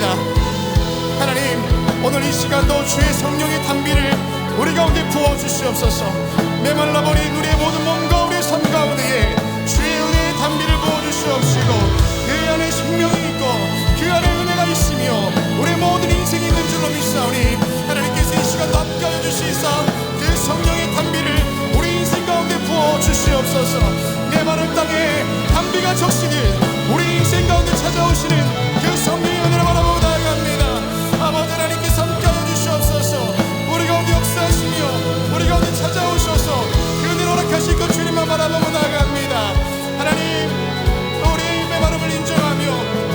나아갑니다. 하나님, 오늘 이 시간도 주의 성령의 단비를 우리 가운데 부어주시옵소서. 메말라버린 우리의 모든 몸과 우리의 삶 가운데에 주의 은혜의 단비를 부어주시옵시고, 그 안에 생명이 있고 그 안에 은혜가 있으며 우리의 모든 인생이 있는 줄로 믿사오니, 하나님께서 이 시간도 함께하여 주시사 그 성령의 단비를 우리 인생 가운데 부어주시옵소서. 메마른 땅에 단비가 적시듯 우리 인생 가운데 찾아오시는 그 성령의 은혜를 바라보고 나아갑니다. 아버지 하나님께서 함께하여 주시옵소서. 우리 가운데 역사하시며 우리 가운데 찾아오셔서 그 은혜를 허락하실 것 주님만 바라보고 나아갑니다. 하나님, 우리의 메마름을 인정하며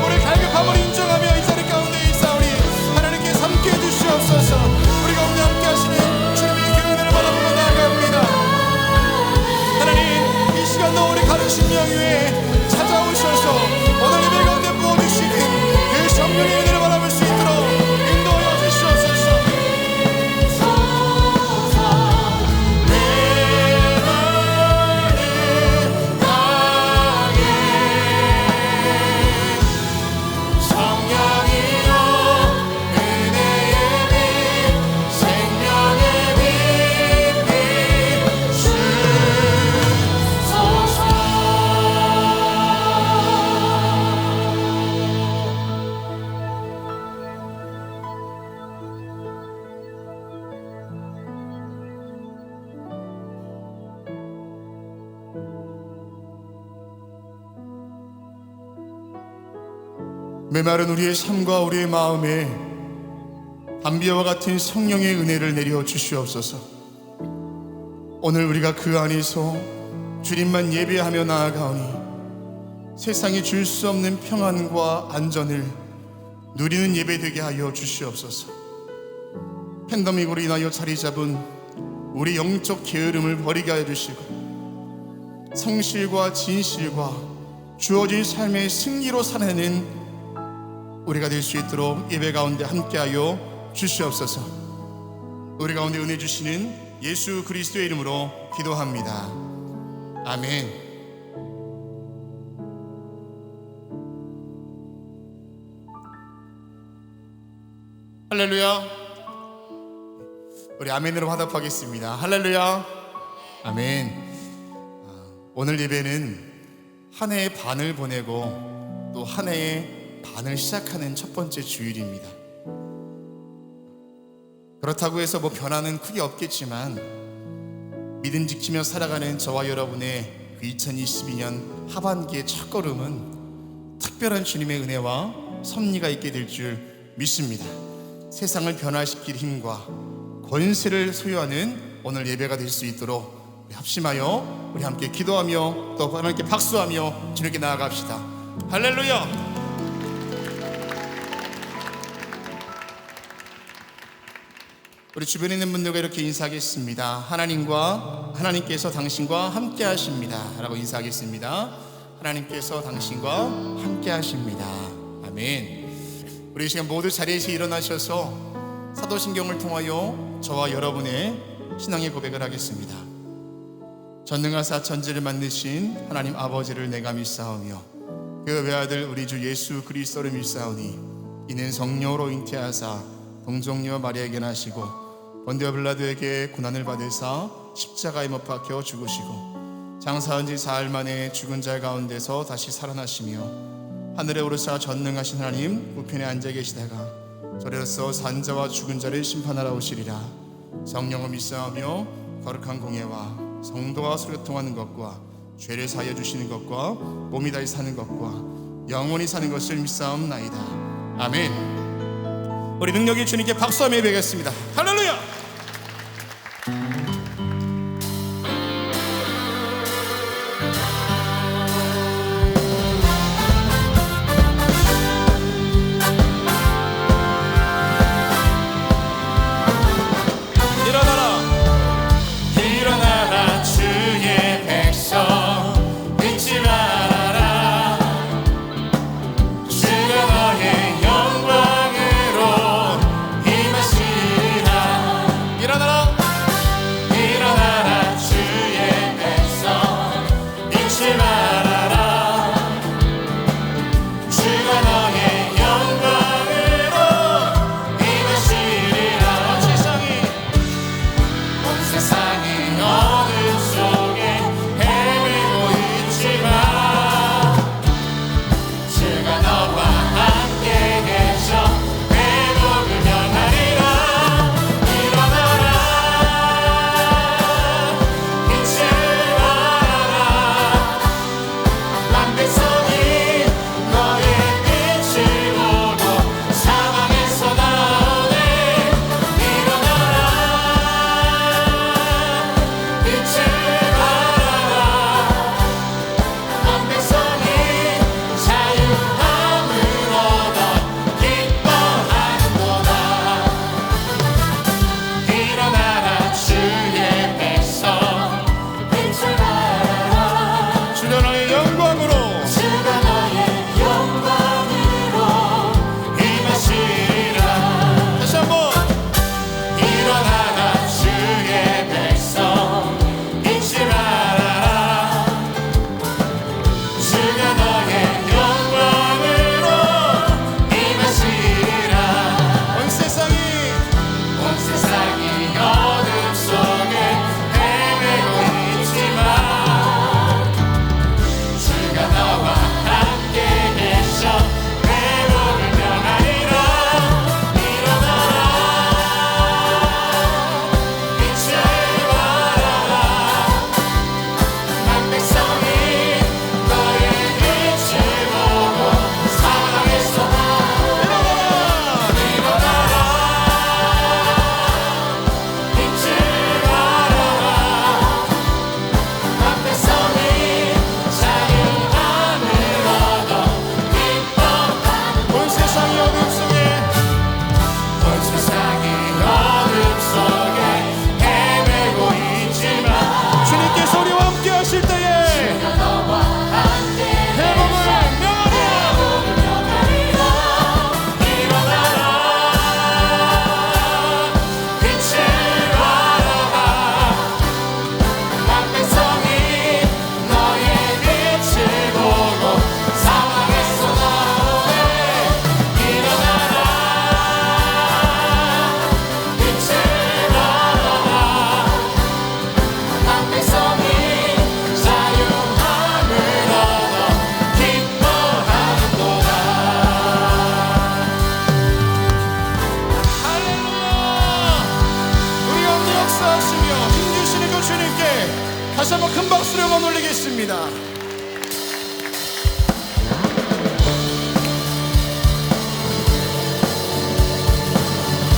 우리의 갈급함을 인정하며 이 자리 가운데 있사오니, 하나님께서 함께해 주시옵소서. 우리 가운데 함께하시는 주님의 그 은혜를 바라보고 나아갑니다. 하나님, 이 시간도 우리 가르친 명 위에 찾아오셔서 오늘 예배 가운데 부어주시는 그 성령의 은혜를 바라볼 수 있도록 인도하여 주시옵소서. 메마른 우리의 삶과 우리의 마음에 단비와 같은 성령의 은혜를 내려 주시옵소서. 오늘 우리가 그 안에서 주님만 예배하며 나아가오니 세상이 줄 수 없는 평안과 안전을 누리는 예배 되게 하여 주시옵소서. 팬데믹으로 인하여 자리 잡은 우리 영적 게으름을 버리게 하여 주시고, 성실과 진실과 주어진 삶의 승리로 살아내는 우리가 될 수 있도록 예배 가운데 함께하여 주시옵소서. 우리 가운데 은혜 주시는 예수 그리스도의 이름으로 기도합니다. 아멘. 할렐루야. 우리 아멘으로 화답하겠습니다. 할렐루야. 아멘. 오늘 예배는 한 해의 반을 보내고 또 한 해의 반을 시작하는 첫 번째 주일입니다. 그렇다고 해서 변화는 크게 없겠지만, 믿음 지키며 살아가는 저와 여러분의 그 2022년 하반기의 첫 걸음은 특별한 주님의 은혜와 섭리가 있게 될 줄 믿습니다. 세상을 변화시킬 힘과 권세를 소유하는 오늘 예배가 될 수 있도록 우리 합심하여 우리 함께 기도하며 또 하나님께 박수하며 주님께 나아갑시다. 할렐루야. 우리 주변에 있는 분들과 이렇게 인사하겠습니다. 하나님께서 당신과 함께 하십니다 라고 인사하겠습니다. 하나님께서 당신과 함께 하십니다. 아멘. 우리 이 시간 모두 자리에서 일어나셔서 사도신경을 통하여 저와 여러분의 신앙의 고백을 하겠습니다. 전능하사 천지를 만드신 하나님 아버지를 내가 믿사오며 그 외아들 우리 주 예수 그리스도를 믿사오니, 이는 성령으로 잉태하사 동정녀 마리아에게 나시고 본디오 빌라도에게 고난을 받으사 십자가에 못 박혀 죽으시고 장사한 지 사흘 만에 죽은 자 가운데서 다시 살아나시며 하늘에 오르사 전능하신 하나님 우편에 앉아 계시다가 저리로서 산자와 죽은 자를 심판하러 오시리라. 성령을 믿사오며 거룩한 공예와 성도와 소교통하는 것과 죄를 사하여 주시는 것과 몸이 다시 사는 것과 영원히 사는 것을 믿사옵나이다. 아멘. 우리 능력의 주님께 박수하며 예배하겠습니다. 할렐루야. 주가 너의 영광을 것입니다.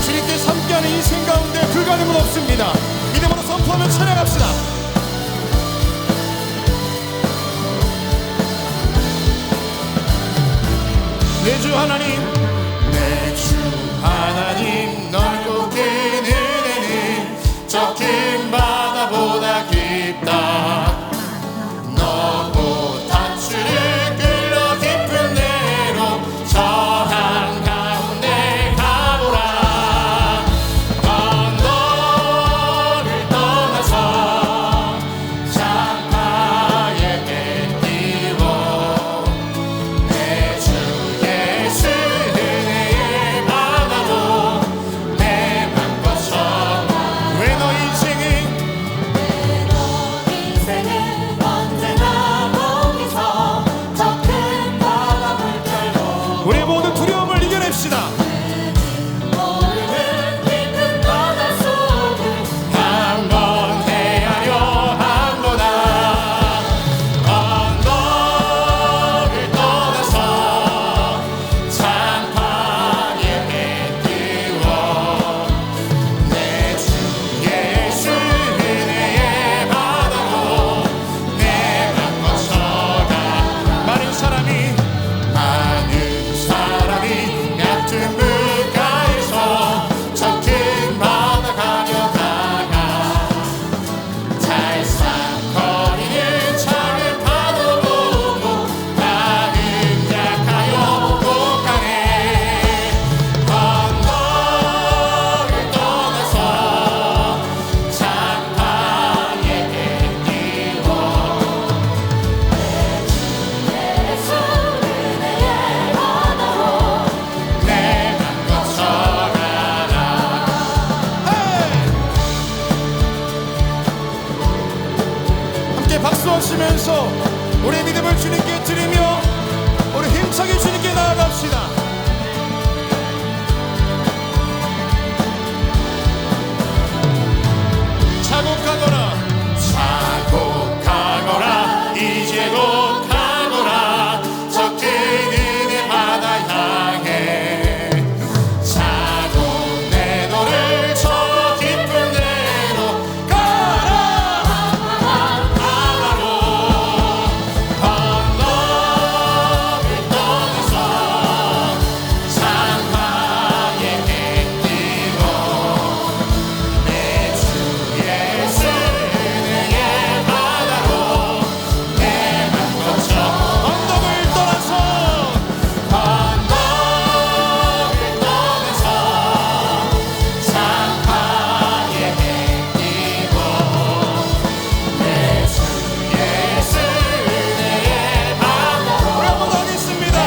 주님께서 함께하는 인생 가운데 불가능은 없습니다. 믿음으로 선포하며 찬양합시다. 내 주 하나님, 내 주 하나님, 넓고 긴 은혜는 저 큰 바다보다 깊다. 너고 단추를 끌어 깊은 데로 저 한가운데 가보라. 언덕을 떠나서 창파에 뱉기워 내 주 예수 은혜의 바다로 내 맘 뻗쳐. 왜 너 인생은 언제나 거기서 저 큰 바다 물결로 우리 모두 두려움을 이겨냅시다. 모르는 깊은 바다 속을 한번 헤아려 한번아. 언덕을 떠나서 창파에 뱉기워 내 주 예수 은혜의 바다로 내 맘 뻗쳐가. 많은 사람이 얕은 물가에서 저 큰 바다 가려다가 잘싹거리는 작은 파도 보고 나는 약하여 못 가네. 언덕을 떠나서 창파에 뱉기워 예수 은혜의 바다로 내 맘 뻗쳐가라. 함께 박수하시면서 우리의 믿음을 주님께 드리며 우리 힘차게 주님께 나아갑시다. 차곡하거라 이제 곧 가거라 저 큰 은혜 바다 향해. 차고 내 너를 저 깊은 데로 가라. 바다로 언덕을 떠나서 창파에 뱉기워 내 주 예수 은혜의 바다로 내 맘 뻗쳐. 언덕을 떠나서 창파에 뱉기워 내 주 예수 은혜의 바다로. 우리 한번 더 하겠습니다.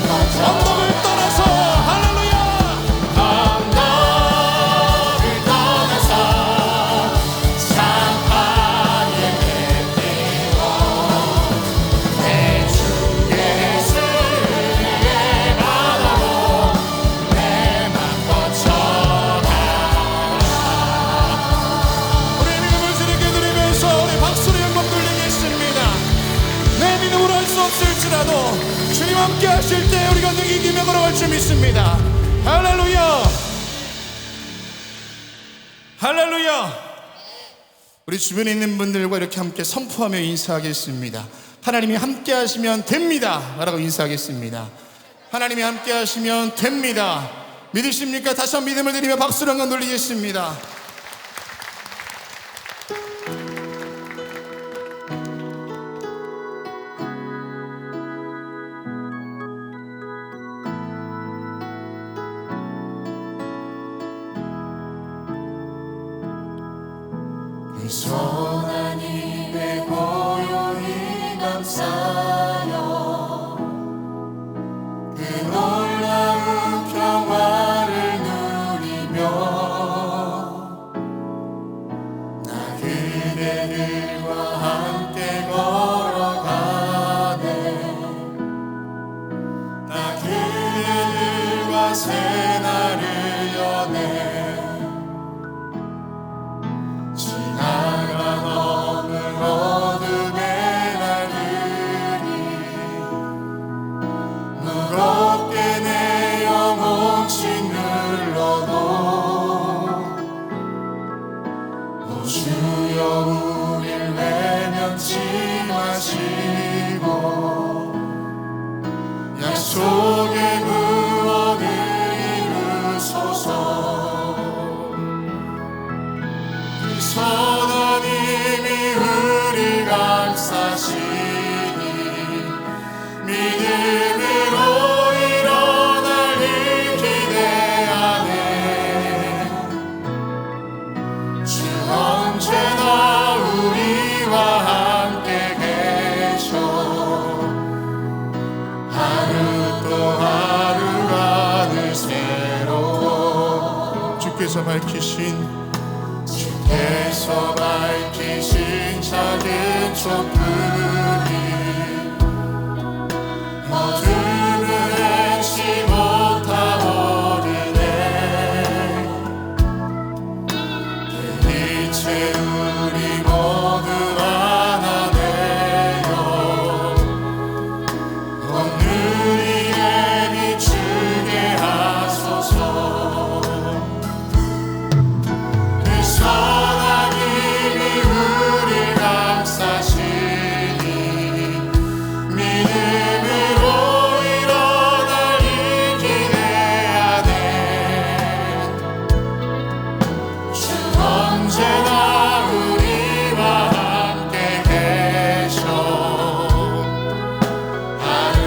언덕을 떠나서 할렐루야. 언덕을 떠나서 창파에 뱉기워 내 주 예수 은혜의 바다로 내 맘 뻗쳐가. 우리 믿음을 주님께 드리면서 우리 박수로 영광 돌리겠습니다. 내 믿음으로 할 수 없을지라도 주님 함께 하실 때 우리가 능히 이기며 걸어갈 줄 믿습니다. 할렐루야. 할렐루야. 우리 주변에 있는 분들과 이렇게 함께 선포하며 인사하겠습니다. 하나님이 함께 하시면 됩니다 라고 인사하겠습니다. 하나님이 함께 하시면 됩니다. 믿으십니까? 다시 한번 믿음을 드리며 박수로 한번 돌리겠습니다. 선한 입에 고요히 감싸여 그 놀라운 평화를 누리며 약속의 구원을 이루소서. 그 선하님이 우리 감싸시니 믿음으로 일어날 일 기대하네. 주 언제나 우리와 함께 계셔. 하루 또 하루가 늘 새로워. 주께서 밝히신 작은 촛불이 어둠을 헤치 못하오르네. 그 빛에 우리 모두 하나 되어 오늘이에 비추게 하소서. 그 선하님이 우리 감싸시니 믿음으로 일어날 일 기대하네. 주 언제나 우리와 함께 계셔. 하루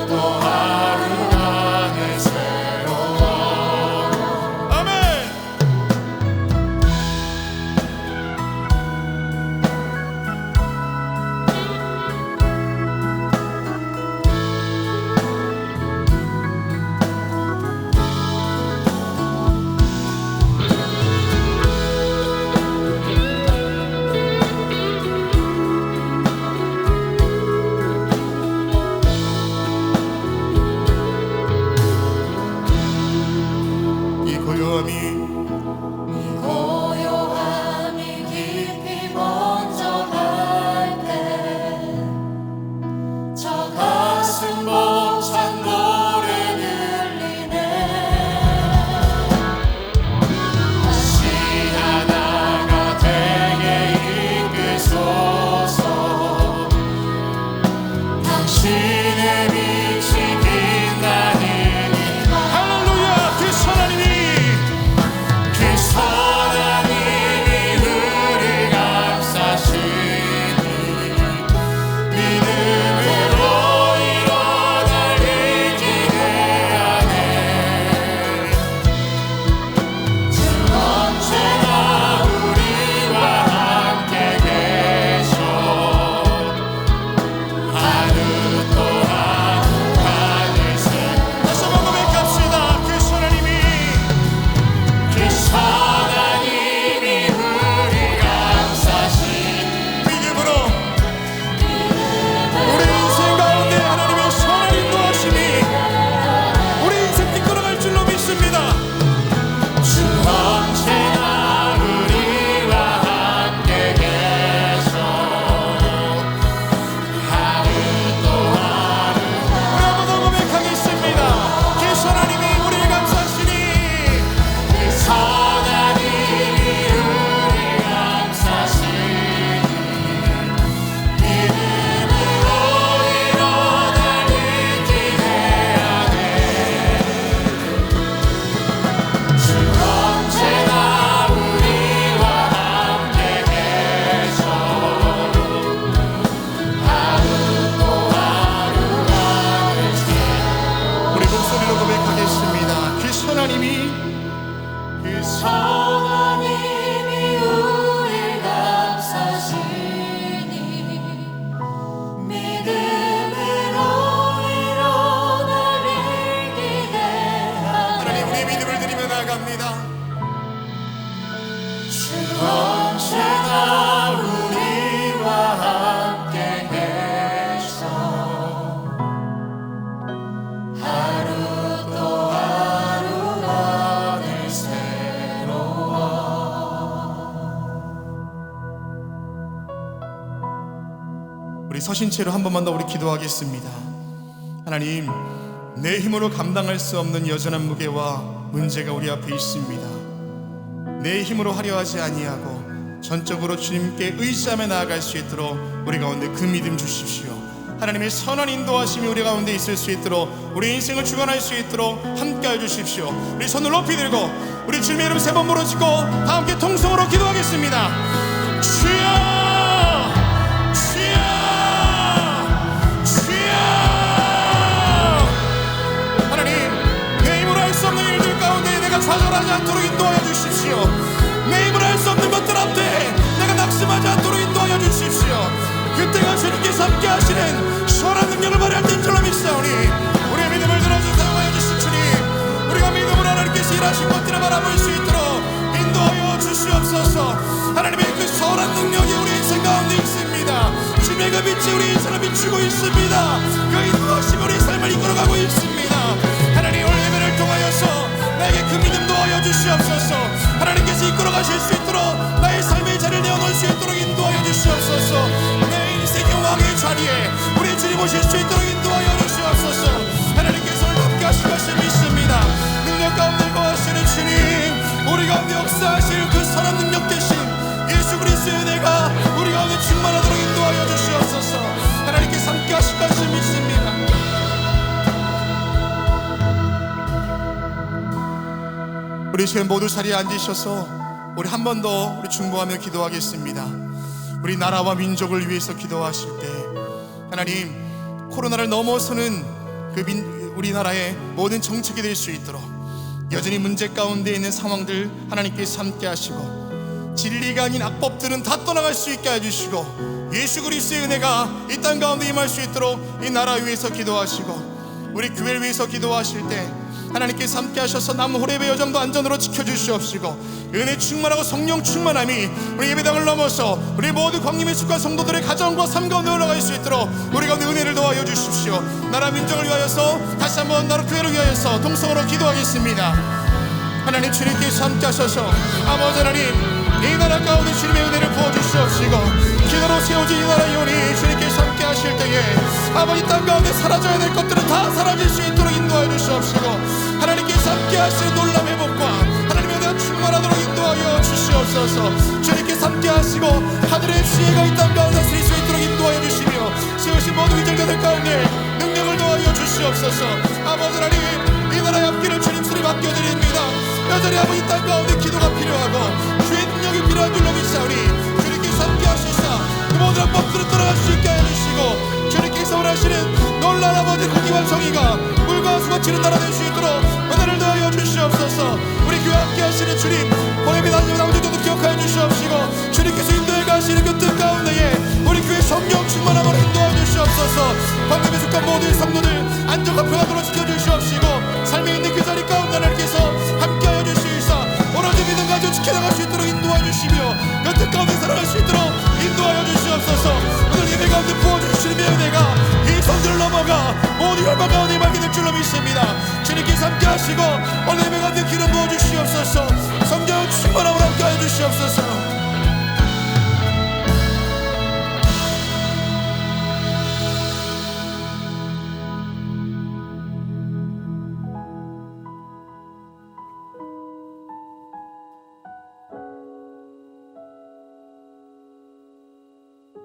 또 하루가 늘 새로워. 아멘. 이 고요함이 깊이 먼저 갈 때 저 가슴 벅찬 노래 들리네. 다시 하나가 되게 이끄소서. 당신의 빛이 빛나니까. 할렐루야. 그 선하님이 우리 감싸시니 믿음으로 일어날 일 기대하네. 주 언제나 우리와 함께 계셔. 하루 또 하루가 늘 새로워. 다시 한번 고백합시다. 그 선하님이 우리 감싸신 믿음으로 우리 인생 가운데 하나님의 선한 인도하심이 우리 인생 이끌어갈 줄로 믿습니다. 주 언제나 우리와 함께 계셔. 하루 또 하루. 우리 한번 더 고백하겠습니다. 그 선하님이 우리 감싸시니 그 선하님이 우리 감싸시니 믿음으로 일어날 일 기대하네. 주 언제나 우리와 함께 계셔. 하루 또 하루가 늘 새로워. 우리 목소리로 고백하겠습니다. 그 선하님이 우리 감싸시니 믿음으로 일어날 일 기대하네. 하나님 우리의 믿음을 드리며 나아갑니다. 주 언제나 우리와 함께 계셔. 하루 또 하루가 늘 새로워. 우리 서신 채로 한 번만 더 우리 기도하겠습니다. 하나님, 내 힘으로 감당할 수 없는 여전한 무게와 문제가 우리 앞에 있습니다. 내 힘으로 하려 하지 아니하고 전적으로 주님께 의지하며 나아갈 수 있도록 우리 가운데 그 믿음 주십시오. 하나님의 선한 인도하심이 우리 가운데 있을 수 있도록, 우리 인생을 주관할 수 있도록 함께해 주십시오. 우리 손을 높이 들고 우리 주님의 이름 3번 부르짖고 다 함께 통성으로 기도하겠습니다. 주여, 주여, 주여. 하나님, 내 힘으로 할 수 없는 일들 가운데 내가 좌절하지 않도록 인도하여 주십시오. 내 힘으로 할 수 없는 것들 앞에 내가 낙심하지 않도록 인도하여 주십시오. 그때가 주님께서 함께 하시는 시원한 능력을 발휘할 때인 줄로 믿사오니 우리의 믿음을 들어주 사용하여 주신 주님, 우리가 믿음으로 하나님께서 일하신 것들을 바라볼 수 있도록 인도하여 주시옵소서. 하나님의 그 선한 능력이 우리 인생 가운데 있습니다. 주님의 그 빛이 우리 인생을 비추고 있습니다. 그 인도하심이 우리 삶을 이끌어가고 있습니다. 하나님, 오늘 예배를 통하여서 나에게 그 믿음 도하여 주시옵소서. 하나님께서 이끌어가실 수 있도록 나의 삶의 자리를 내어놓을 수 있도록 인도하여 주시옵소서. 내 인생의 왕의 자리에 우리 주님 오실 수 있도록 인도하여 주시옵소서. 하나님께서 오늘 함께 하실 것을 믿습니다. 능력 가운데 거하시는 주님, 우리 가운데 역사하실 그 선한 능력 되신 예수 그리스도의 은혜가 우리 가운데 충만하도록 인도하여 주시옵소서. 하나님께서 함께 하실 것을 믿습니다. 우리 지금 모두 자리에 앉으셔서 우리 한 번 더 우리 중보하며 기도하겠습니다. 우리 나라와 민족을 위해서 기도하실 때 하나님, 코로나를 넘어서는 우리나라의 모든 정책이 될 수 있도록 여전히 문제 가운데 있는 상황들 하나님께서 함께 하시고 진리가 아닌 악법들은 다 떠나갈 수 있게 해주시고 예수 그리스도의 은혜가 이 땅 가운데 임할 수 있도록 이 나라 위해서 기도하시고 우리 교회를 위해서 기도하실 때 하나님께서 함께 하셔서 남은 호렙의 여정도 안전으로 지켜주시옵시고 은혜 충만하고 성령 충만함이 우리 예배당을 넘어서 우리 모두 광림의 축과 성도들의 가정과 삶 가운데 올라갈 수 있도록 우리 가운데 은혜를 도와여 주십시오. 나라 민족을 위하여서 다시 한번 나라 교회를 위하여서 동성으로 기도하겠습니다. 하나님, 주님께서 함께 하셔서 아버지 하나님, 이 나라 가운데 주님의 은혜를 부어주시옵시고 기도로 세워진 이 나라 이혼이 주님께서 함께 하실 때에 아버지 땅 가운데 사라져야 될 것들은 다 사라질 수 있도록 인도하여 주시옵시고 하나님께서 함께 하시는 놀람 회복과 하나님의 은혜가 충만하도록 인도하여 주시옵소서. 주님께서 함께 하시고 하늘의 지혜가 이 땅 가운데 쓸 수 있도록 인도하여 주시며 세우신 모든 위절자들 가운데 능력을 도하여 주시옵소서. 아버지 하나님, 이 나라의 앞길을 주님 손에 맡겨드립니다. 여전히 아버지 땅 가운데 기도가 필요하고 주의 능력이 필요한 줄로 믿사오니 주님께서 함께 하시사 그 모든 악법들을 떠나갈 수 있게 해주시고 주님께서 원하시는 놀라운 아버지 공의와 정의가 물과 수가 치는 나라 될 수 있도록 은혜를 더하여 주시옵소서. 우리 교회 함께 하시는 주님, 보냄이 다니는 남들도 기억하여 주시옵시고 주님께서 인도해 가시는 그 뜻 가운데에 우리 교회 성령 충만함을 인도하여 주시옵소서. 방금에 속한 모든 성도들 안전과 평안으로 지켜주시옵시고 삶에 있는 그 자리 가운데 하나님께서 함께하여 주시옵소서. 오로지 믿음 가지고 지켜나갈 수 있도록 인도하여 주시며 그 뜻 가운데 살아갈 수 있도록 인도하여 주시옵소서. 오늘 예배 가운데 부어주신 주님의 은혜가 이 성전을 넘어가 모든 혈방 가운데 임하게 될 줄로 믿습니다. 주님께서 함께 하시고 오늘 예배 가운데 기름 부어주시옵소서. 성령 충만함으로 함께하여 주시옵소서.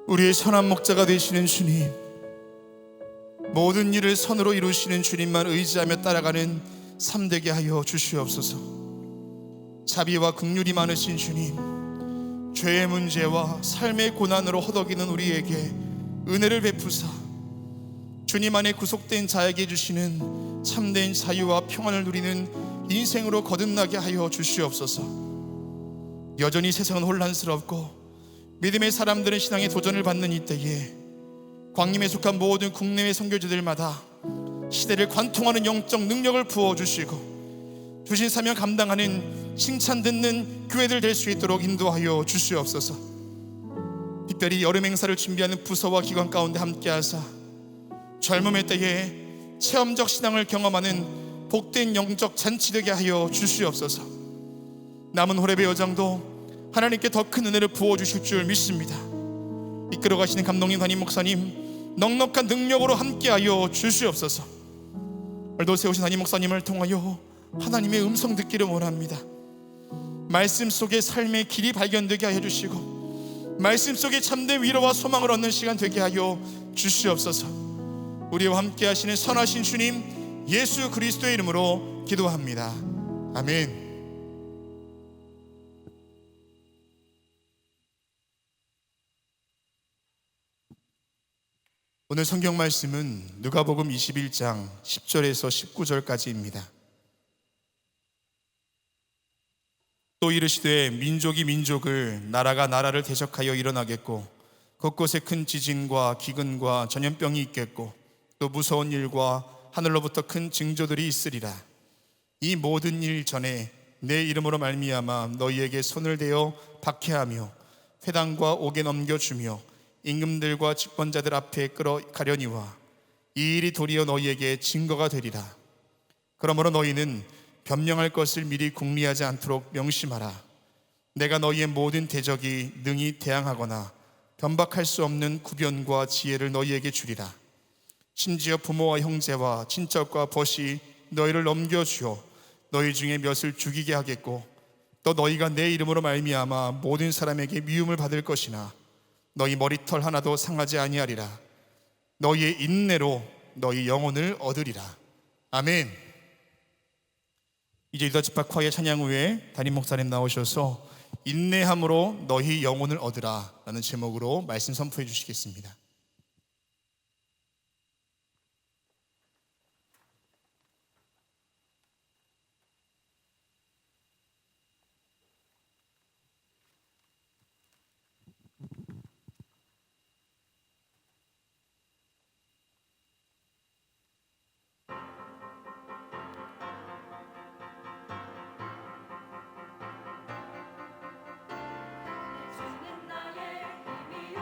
우리의 선한 목자가 되시는 주님, 모든 일을 선으로 이루시는 주님만 의지하며 따라가는 삶 되게 하여 주시옵소서. 자비와 긍휼이 많으신 주님, 죄의 문제와 삶의 고난으로 허덕이는 우리에게 은혜를 베푸사 주님 안에 구속된 자에게 주시는 참된 자유와 평안을 누리는 인생으로 거듭나게 하여 주시옵소서. 여전히 세상은 혼란스럽고 믿음의 사람들은 신앙의 도전을 받는 이때에 광림에 속한 모든 국내외 선교지들마다 시대를 관통하는 영적 능력을 부어주시고 주신 사명 감당하는 칭찬 듣는 교회들 될 수 있도록 인도하여 주시옵소서. 특별히 여름 행사를 준비하는 부서와 기관 가운데 함께하사 젊음의 때에 체험적 신앙을 경험하는 복된 영적 잔치 되게 하여 주시옵소서. 남은 호렙의 여정도 하나님께 더 큰 은혜를 부어주실 줄 믿습니다. 이끌어 가시는 감독님, 담임 목사님 넉넉한 능력으로 함께하여 주시옵소서. 오늘도 세우신 담임 목사님을 통하여 하나님의 음성 듣기를 원합니다. 말씀 속에 삶의 길이 발견되게 하여 주시고 말씀 속에 참된 위로와 소망을 얻는 시간 되게 하여 주시옵소서. 우리와 함께 하시는 선하신 주님 예수 그리스도의 이름으로 기도합니다. 아멘. 오늘 성경 말씀은 누가복음 21장 10절에서 19절까지입니다. 또 이르시되 민족이 민족을, 나라가 나라를 대적하여 일어나겠고 곳곳에 큰 지진과 기근과 전염병이 있겠고 또 무서운 일과 하늘로부터 큰 징조들이 있으리라. 이 모든 일 전에 내 이름으로 말미암아 너희에게 손을 대어 박해하며 회당과 옥에 넘겨주며 임금들과 직권자들 앞에 끌어가려니와 이 일이 도리어 너희에게 증거가 되리라. 그러므로 너희는 변명할 것을 미리 궁리하지 않도록 명심하라. 내가 너희의 모든 대적이 능히 대항하거나 변박할 수 없는 구변과 지혜를 너희에게 주리라. 심지어 부모와 형제와 친척과 벗이 너희를 넘겨주어 너희 중에 몇을 죽이게 하겠고 또 너희가 내 이름으로 말미암아 모든 사람에게 미움을 받을 것이나 너희 머리털 하나도 상하지 아니하리라. 너희의 인내로 너희 영혼을 얻으리라. 아멘. 이제 유다 지파과의 찬양 후에 담임 목사님 나오셔서 인내함으로 너희 영혼을 얻으라 라는 제목으로 말씀 선포해 주시겠습니다. 주는 나의 힘이요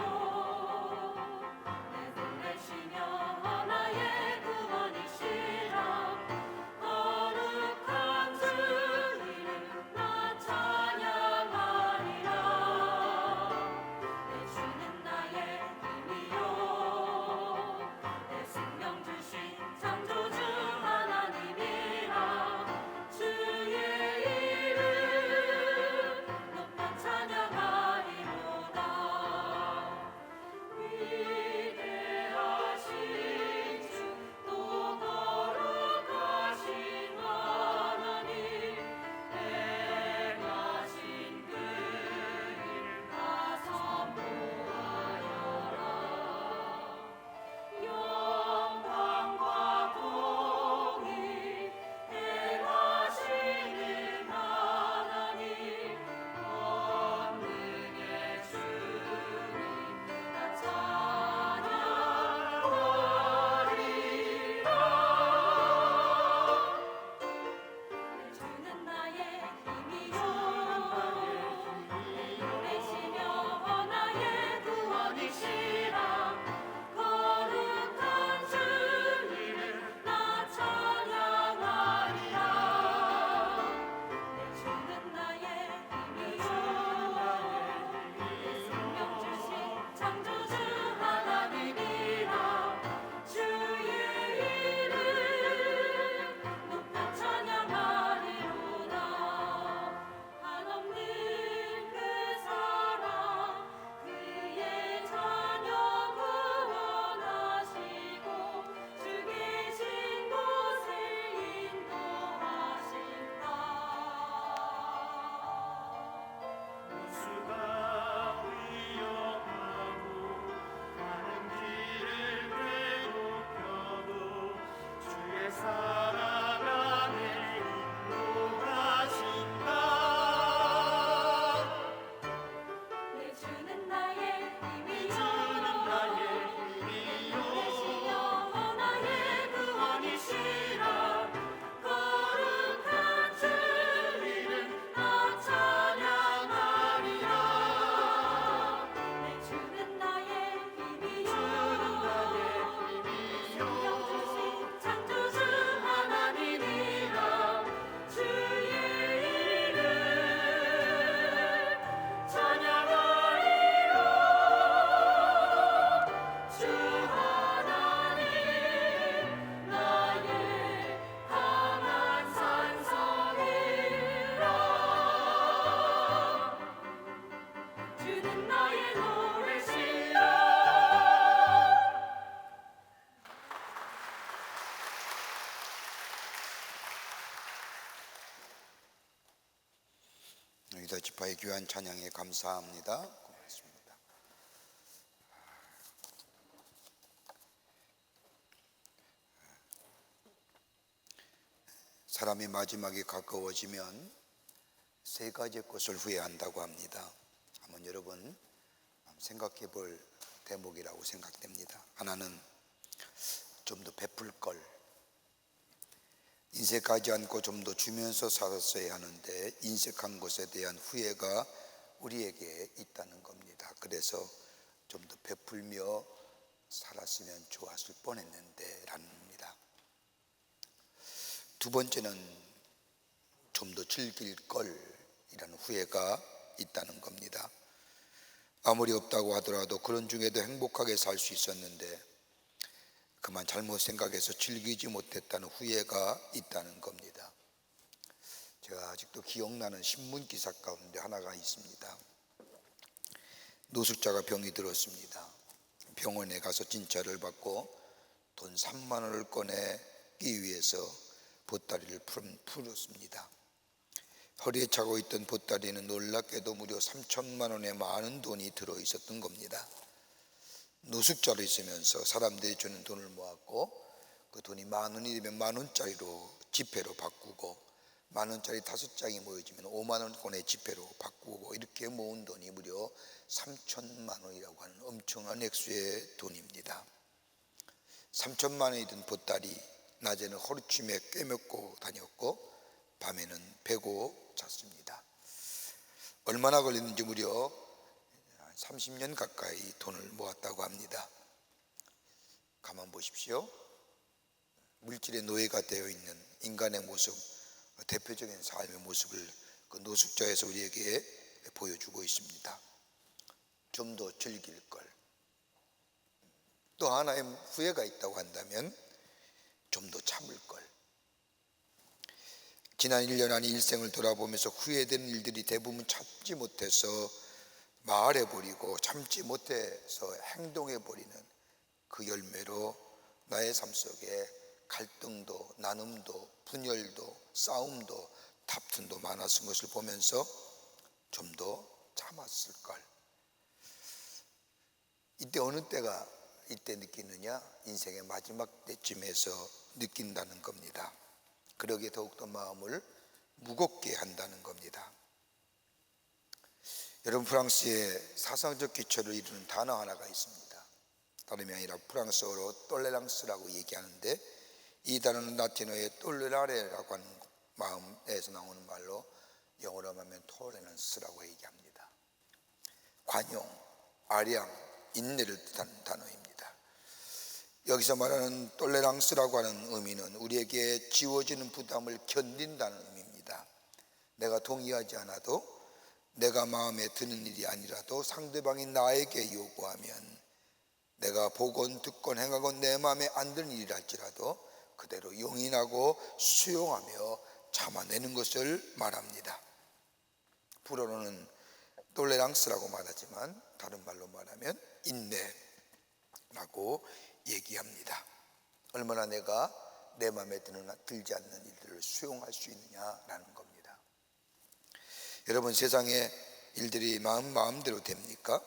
유다지파의 귀한 찬양에 감사합니다. 고맙습니다. 사람이 마지막에 가까워지면 세 가지 것을 후회한다고 합니다. 한번 여러분 생각해 볼 대목이라고 생각됩니다. 하나는 좀 더 베풀 걸, 인색하지 않고 좀 더 주면서 살았어야 하는데 인색한 것에 대한 후회가 우리에게 있다는 겁니다. 그래서 좀 더 베풀며 살았으면 좋았을 뻔했는데 라는 겁니다. 두 번째는 좀 더 즐길 걸이라는 후회가 있다는 겁니다. 아무리 없다고 하더라도 그런 중에도 행복하게 살 수 있었는데 그만 잘못 생각해서 즐기지 못했다는 후회가 있다는 겁니다. 제가 아직도 기억나는 신문 기사 가운데 하나가 있습니다. 노숙자가 병이 들었습니다. 병원에 가서 진찰을 받고 돈 3만 원을 꺼내기 위해서 보따리를 풀었습니다. 허리에 차고 있던 보따리는 놀랍게도 무려 3천만 원의 많은 돈이 들어있었던 겁니다. 노숙자로 있으면서 사람들이 주는 돈을 모았고 그 돈이 만 원이 되면 만 원짜리로 지폐로 바꾸고 만 원짜리 5장이 모여지면 5만 원권의 지폐로 바꾸고 이렇게 모은 돈이 무려 3천만 원이라고 하는 엄청난 액수의 돈입니다. 3천만 원이 든 보따리, 낮에는 허리춤에 꿰매고 다녔고 밤에는 베고 잤습니다. 얼마나 걸렸는지 무려 30년 가까이 돈을 모았다고 합니다. 가만 보십시오. 물질의 노예가 되어 있는 인간의 모습, 대표적인 삶의 모습을 그 노숙자에서 우리에게 보여주고 있습니다. 좀 더 즐길 걸. 또 하나의 후회가 있다고 한다면 좀 더 참을 걸. 지난 1년 안에 일생을 돌아보면서 후회되는 일들이 대부분 참지 못해서 말해버리고 참지 못해서 행동해버리는 그 열매로 나의 삶 속에 갈등도 나눔도 분열도 싸움도 다툼도 많았은 것을 보면서 좀 더 참았을 걸. 이때 어느 때가 이때 느끼느냐? 인생의 마지막 때쯤에서 느낀다는 겁니다. 그러기에 더욱더 마음을 무겁게 한다는 겁니다. 여러분, 프랑스의 사상적 기초를 이루는 단어 하나가 있습니다. 다름이 아니라 프랑스어로 똘레랑스라고 얘기하는데 이 단어는 라틴어의 똘레라레라고 하는 마음에서 나오는 말로 영어로 하면 토레런스라고 얘기합니다. 관용, 아량, 인내를 뜻하는 단어입니다. 여기서 말하는 똘레랑스라고 하는 의미는 우리에게 지워지는 부담을 견딘다는 의미입니다. 내가 동의하지 않아도 내가 마음에 드는 일이 아니라도 상대방이 나에게 요구하면 내가 보건 듣건 행하건 내 마음에 안 드는 일이라 할지라도 그대로 용인하고 수용하며 참아내는 것을 말합니다. 불어로는 톨레랑스라고 말하지만 다른 말로 말하면 인내라고 얘기합니다. 얼마나 내가 내 마음에 들지 않는 일들을 수용할 수 있느냐라는 겁니다. 여러분, 세상의 일들이 마음대로 됩니까?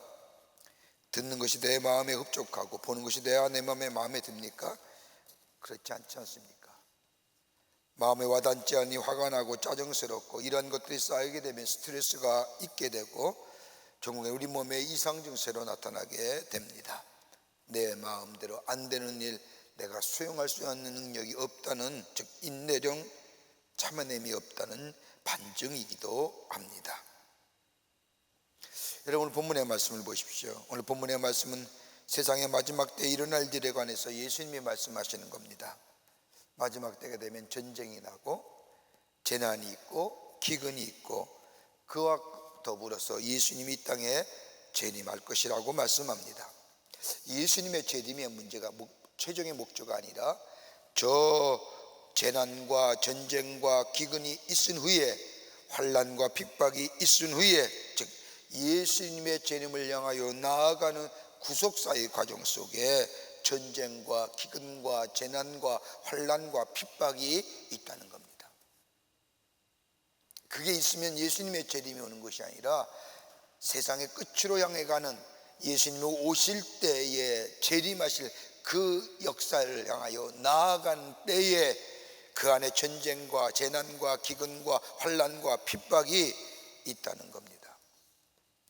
듣는 것이 내 마음에 흡족하고 보는 것이 내 마음에 듭니까? 그렇지 않지 않습니까? 마음에 와닿지 않니 화가 나고 짜증스럽고 이런 것들이 쌓이게 되면 스트레스가 있게 되고 종종 우리 몸에 이상 증세로 나타나게 됩니다. 내 마음대로 안 되는 일, 내가 수용할 수 있는 능력이 없다는, 즉 인내력, 참아냄이 없다는 반증이기도 합니다. 여러분, 오늘 본문의 말씀을 보십시오. 오늘 본문의 말씀은 세상의 마지막 때 일어날 일에 관해서 예수님이 말씀하시는 겁니다. 마지막 때가 되면 전쟁이 나고 재난이 있고 기근이 있고 그와 더불어서 예수님이 이 땅에 재림할 것이라고 말씀합니다. 예수님의 재림의 문제가 최종의 목표가 아니라 저 재난과 전쟁과 기근이 있은 후에, 환난과 핍박이 있은 후에, 즉 예수님의 재림을 향하여 나아가는 구속사의 과정 속에 전쟁과 기근과 재난과 환난과 핍박이 있다는 겁니다. 그게 있으면 예수님의 재림이 오는 것이 아니라 세상의 끝으로 향해 가는 예수님이 오실 때에 재림하실 그 역사를 향하여 나아간 때에 그 안에 전쟁과 재난과 기근과 환난과 핍박이 있다는 겁니다.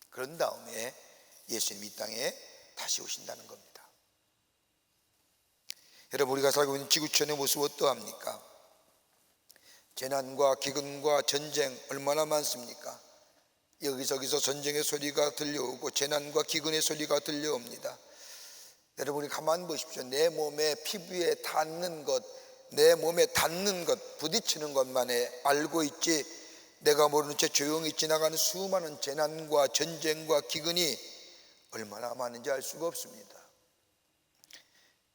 그런 다음에 예수님이 이 땅에 다시 오신다는 겁니다. 여러분, 우리가 살고 있는 지구촌의 모습 어떠합니까? 재난과 기근과 전쟁 얼마나 많습니까? 여기저기서 전쟁의 소리가 들려오고 재난과 기근의 소리가 들려옵니다. 여러분이 가만 보십시오. 내 몸에 피부에 닿는 것, 내 몸에 닿는 것, 부딪히는 것만에 알고 있지 내가 모르는 채 조용히 지나가는 수많은 재난과 전쟁과 기근이 얼마나 많은지 알 수가 없습니다.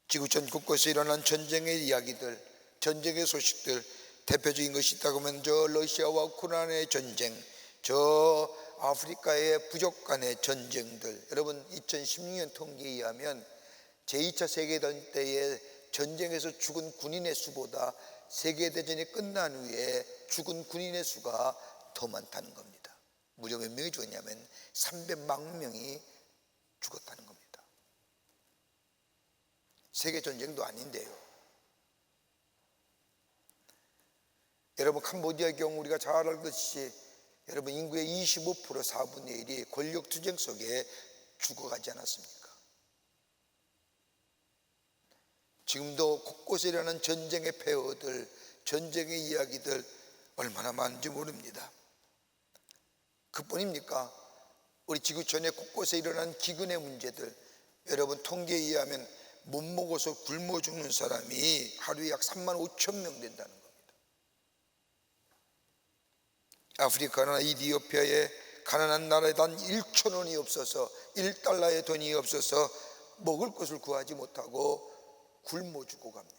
지구촌 곳곳에 일어난 전쟁의 이야기들, 전쟁의 소식들, 대표적인 것이 있다고 하면 저 러시아와 우크라이나의 전쟁, 저 아프리카의 부족 간의 전쟁들. 여러분, 2016년 통계에 의하면 제2차 세계대전 때의 전쟁에서 죽은 군인의 수보다 세계대전이 끝난 후에 죽은 군인의 수가 더 많다는 겁니다. 무려 몇 명이 죽었냐면 300만 명이 죽었다는 겁니다. 세계전쟁도 아닌데요. 여러분, 캄보디아의 경우 우리가 잘 알듯이 여러분 인구의 25% 4분의 1이 권력투쟁 속에 죽어가지 않았습니까? 지금도 곳곳에 일어나는 전쟁의 폐허들, 전쟁의 이야기들 얼마나 많은지 모릅니다. 그뿐입니까? 우리 지구촌의 곳곳에 일어나는 기근의 문제들, 여러분 통계에 의하면 못 먹어서 굶어 죽는 사람이 하루에 약 3만 5천 명 된다는 겁니다. 아프리카나 이디오피아의 가난한 나라에 단 1천 원이 없어서 1달러의 돈이 없어서 먹을 것을 구하지 못하고 굶어 죽고 갑니다.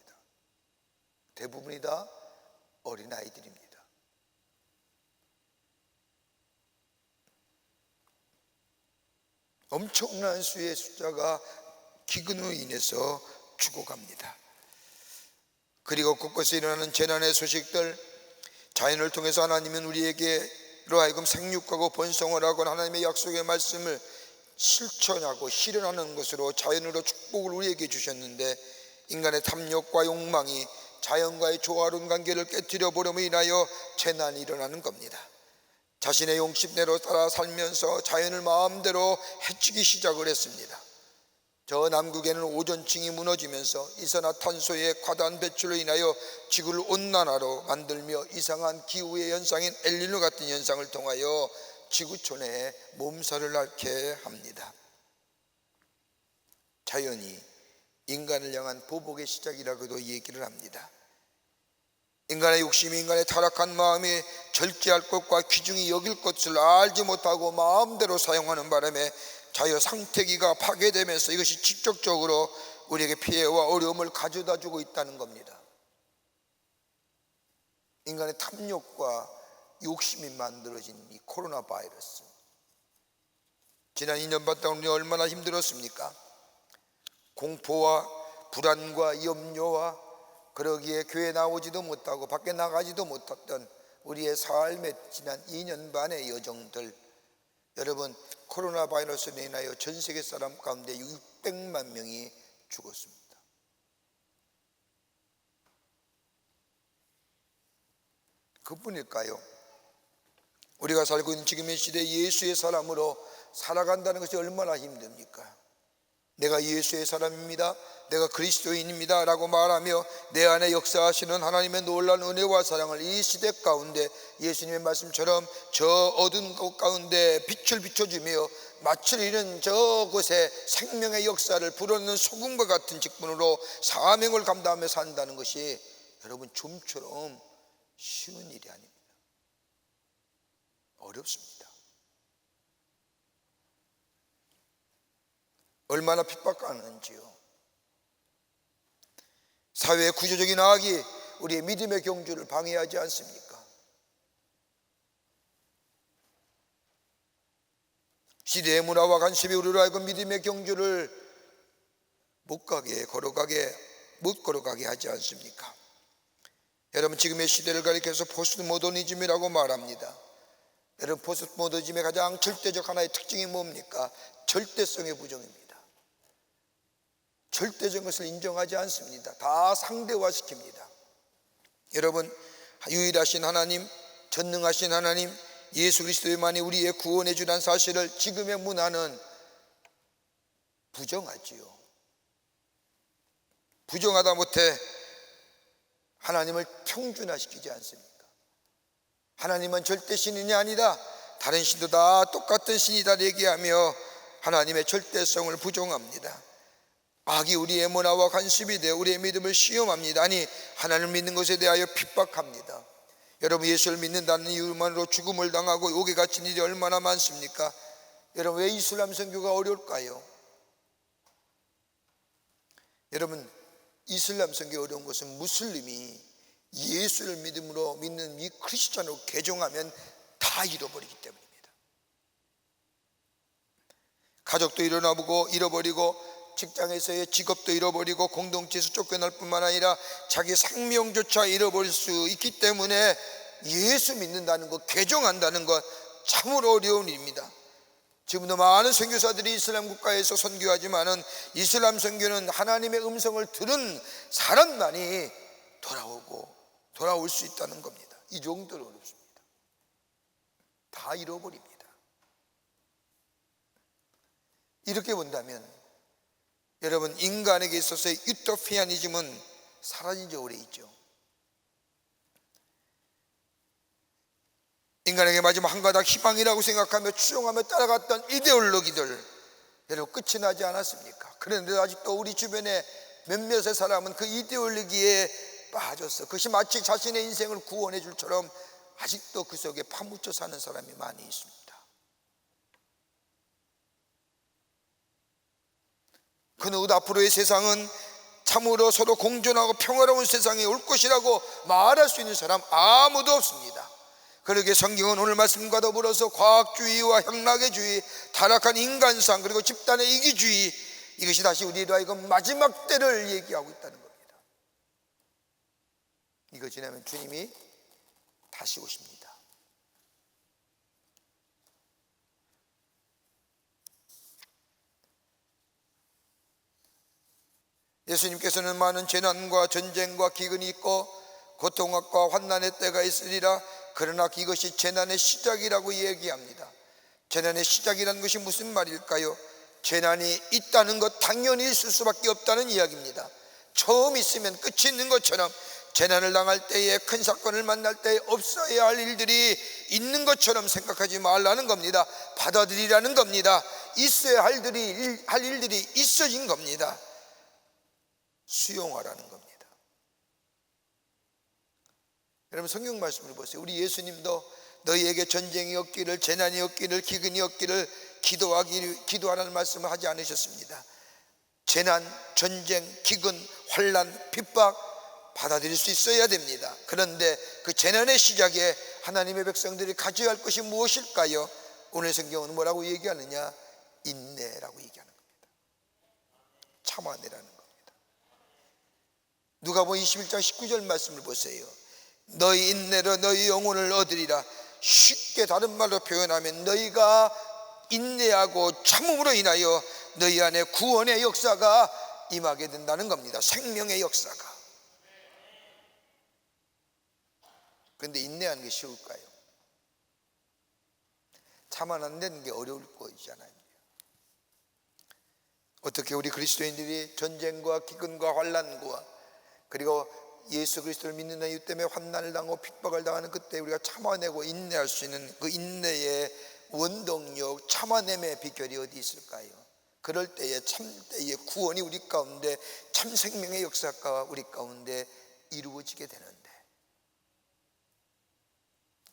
대부분이 다 어린아이들입니다. 엄청난 수의 숫자가 기근으로 인해서 죽어갑니다. 그리고 곳곳에 일어나는 재난의 소식들, 자연을 통해서 하나님은 우리에게로 하여금 생육하고 번성을 하고 하나님의 약속의 말씀을 실천하고 실현하는 것으로 자연으로 축복을 우리에게 주셨는데, 인간의 탐욕과 욕망이 자연과의 조화로운 관계를 깨뜨려 버림으로 인하여 재난이 일어나는 겁니다. 자신의 욕심대로 따라 살면서 자연을 마음대로 해치기 시작을 했습니다. 저 남극에는 오존층이 무너지면서 이산화탄소의 과다한 배출로 인하여 지구를 온난화로 만들며 이상한 기후의 현상인 엘니뇨 같은 현상을 통하여 지구촌에 몸살을 앓게 합니다. 자연이 인간을 향한 보복의 시작이라고도 얘기를 합니다. 인간의 욕심이 인간의 타락한 마음이 절제할 것과 귀중히 여길 것을 알지 못하고 마음대로 사용하는 바람에 자유 상태기가 파괴되면서 이것이 직접적으로 우리에게 피해와 어려움을 가져다 주고 있다는 겁니다. 인간의 탐욕과 욕심이 만들어진 이 코로나 바이러스, 지난 2년 반 동안 우리 얼마나 힘들었습니까? 공포와 불안과 염려와 그러기에 교회 나오지도 못하고 밖에 나가지도 못했던 우리의 삶의 지난 2년 반의 여정들, 여러분 코로나 바이러스로 인하여 전 세계 사람 가운데 600만 명이 죽었습니다. 그뿐일까요? 우리가 살고 있는 지금의 시대에 예수의 사람으로 살아간다는 것이 얼마나 힘듭니까? 내가 예수의 사람입니다, 내가 그리스도인입니다 라고 말하며 내 안에 역사하시는 하나님의 놀라운 은혜와 사랑을 이 시대 가운데 예수님의 말씀처럼 저 어두운 곳 가운데 빛을 비춰주며 마치 이런 저곳에 생명의 역사를 불어넣는 소금과 같은 직분으로 사명을 감당하며 산다는 것이 여러분 좀처럼 쉬운 일이 아닙니다. 어렵습니다. 얼마나 핍박하는지요. 사회의 구조적인 악이 우리의 믿음의 경주를 방해하지 않습니까? 시대의 문화와 관습이 우리로 하여금 믿음의 경주를 못 걸어가게 하지 않습니까? 여러분, 지금의 시대를 가리켜서 포스트 모더니즘이라고 말합니다. 여러분, 포스트 모더니즘의 가장 절대적 하나의 특징이 뭡니까? 절대성의 부정입니다. 절대적인 것을 인정하지 않습니다. 다 상대화시킵니다. 여러분, 유일하신 하나님, 전능하신 하나님, 예수 그리스도만이 우리의 구원해 주란 사실을 지금의 문화는 부정하지요. 부정하다 못해 하나님을 평준화시키지 않습니까? 하나님은 절대 신이 아니다, 다른 신도 다 똑같은 신이다 얘기하며 하나님의 절대성을 부정합니다. 악이 우리의 문화와 관습이 되어 우리의 믿음을 시험합니다. 아니, 하나님을 믿는 것에 대하여 핍박합니다. 여러분, 예수를 믿는다는 이유만으로 죽음을 당하고 옥에 갇힌 일이 얼마나 많습니까? 여러분, 왜 이슬람 선교가 어려울까요? 여러분, 이슬람 선교 어려운 것은 무슬림이 예수를 믿음으로 믿는 이 크리스천으로 개종하면 다 잃어버리기 때문입니다. 가족도 잃어버리고 직장에서의 직업도 잃어버리고 공동체에서 쫓겨날 뿐만 아니라 자기 생명조차 잃어버릴 수 있기 때문에 예수 믿는다는 것, 개종한다는 것 참으로 어려운 일입니다. 지금도 많은 선교사들이 이슬람 국가에서 선교하지만은 이슬람 선교는 하나님의 음성을 들은 사람만이 돌아올 수 있다는 겁니다. 이 정도로 어렵습니다. 다 잃어버립니다. 이렇게 본다면 여러분, 인간에게 있어서의 유토피아니즘은 사라진 지 오래있죠. 인간에게 마지막 한 가닥 희망이라고 생각하며 추종하며 따라갔던 이데올로기들, 여러분, 끝이 나지 않았습니까? 그런데 아직도 우리 주변에 몇몇의 사람은 그 이데올로기에 빠졌어. 그것이 마치 자신의 인생을 구원해 줄처럼 아직도 그 속에 파묻혀 사는 사람이 많이 있습니다. 그는 앞으로의 세상은 참으로 서로 공존하고 평화로운 세상이 올 것이라고 말할 수 있는 사람 아무도 없습니다. 그러기에 성경은 오늘 말씀과 더불어서 과학주의와 향락의주의, 타락한 인간상, 그리고 집단의 이기주의, 이것이 다시 우리로 하여금 마지막 때를 얘기하고 있다는 겁니다. 이거 지나면 주님이 다시 오십니다. 예수님께서는 많은 재난과 전쟁과 기근이 있고 고통과 환난의 때가 있으리라. 그러나 이것이 재난의 시작이라고 얘기합니다. 재난의 시작이라는 것이 무슨 말일까요? 재난이 있다는 것, 당연히 있을 수밖에 없다는 이야기입니다. 처음 있으면 끝이 있는 것처럼 재난을 당할 때에, 큰 사건을 만날 때에 없어야 할 일들이 있는 것처럼 생각하지 말라는 겁니다. 받아들이라는 겁니다. 있어야 할 일들이 있어진 겁니다. 수용하라는 겁니다. 여러분, 성경 말씀을 보세요. 우리 예수님도 너희에게 전쟁이 없기를, 재난이 없기를, 기근이 없기를 기도하라는 말씀을 하지 않으셨습니다. 재난, 전쟁, 기근, 환난, 핍박 받아들일 수 있어야 됩니다. 그런데 그 재난의 시작에 하나님의 백성들이 가져야 할 것이 무엇일까요? 오늘 성경은 뭐라고 얘기하느냐? 인내라고 얘기하는 겁니다. 참아내라는 겁니다. 누가복음 21장 19절 말씀을 보세요. 너희 인내로 너희 영혼을 얻으리라. 쉽게 다른 말로 표현하면 너희가 인내하고 참음으로 인하여 너희 안에 구원의 역사가 임하게 된다는 겁니다. 생명의 역사가. 그런데 인내하는 게 쉬울까요? 참아내는 게 어려울 거잖아요. 어떻게 우리 그리스도인들이 전쟁과 기근과 환난과 그리고 예수 그리스도를 믿는 이유 때문에 환난을 당하고 핍박을 당하는 그때 우리가 참아내고 인내할 수 있는 그 인내의 원동력, 참아냄의 비결이 어디 있을까요? 그럴 때에 참때의 구원이 우리 가운데, 참 생명의 역사가 우리 가운데 이루어지게 되는데,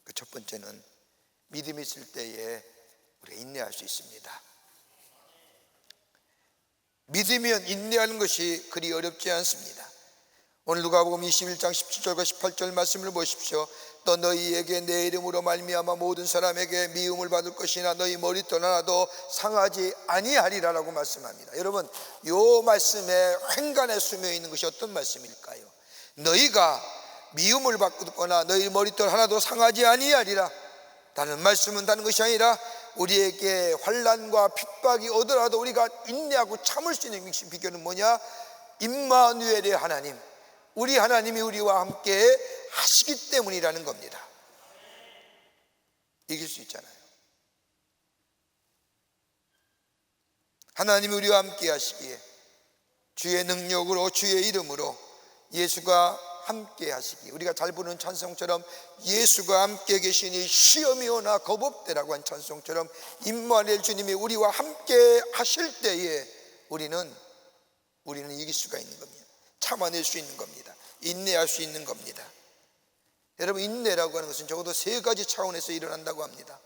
그 첫 번째는 믿음이 있을 때에 우리가 인내할 수 있습니다. 믿으면 인내하는 것이 그리 어렵지 않습니다. 오늘 누가복음 21장 17절과 18절 말씀을 보십시오. 또 너희에게 내 이름으로 말미암아 모든 사람에게 미움을 받을 것이나 너희 머리털 하나도 상하지 아니하리라라고 말씀합니다. 여러분, 이 말씀에 횡간에 스며 있는 것이 어떤 말씀일까요? 너희가 미움을 받거나 너희 머릿돌 하나도 상하지 아니하리라. 라는 말씀은 다른 것이 아니라 우리에게 환난과 핍박이 오더라도 우리가 인내하고 참을 수 있는 비결은 뭐냐? 임마누엘의 하나님, 우리 하나님이 우리와 함께 하시기 때문이라는 겁니다. 이길 수 있잖아요. 하나님이 우리와 함께 하시기에 주의 능력으로, 주의 이름으로 예수가 함께 하시기, 우리가 잘 부르는 찬송처럼 예수가 함께 계시니 시험이 오나 겁없대라고 한 찬송처럼 임마누엘 주님이 우리와 함께 하실 때에 우리는 이길 수가 있는 겁니다. 참아낼 수 있는 겁니다. 인내할 수 있는 겁니다. 여러분, 인내라고 하는 것은 적어도 세 가지 차원에서 일어난다고 합니다.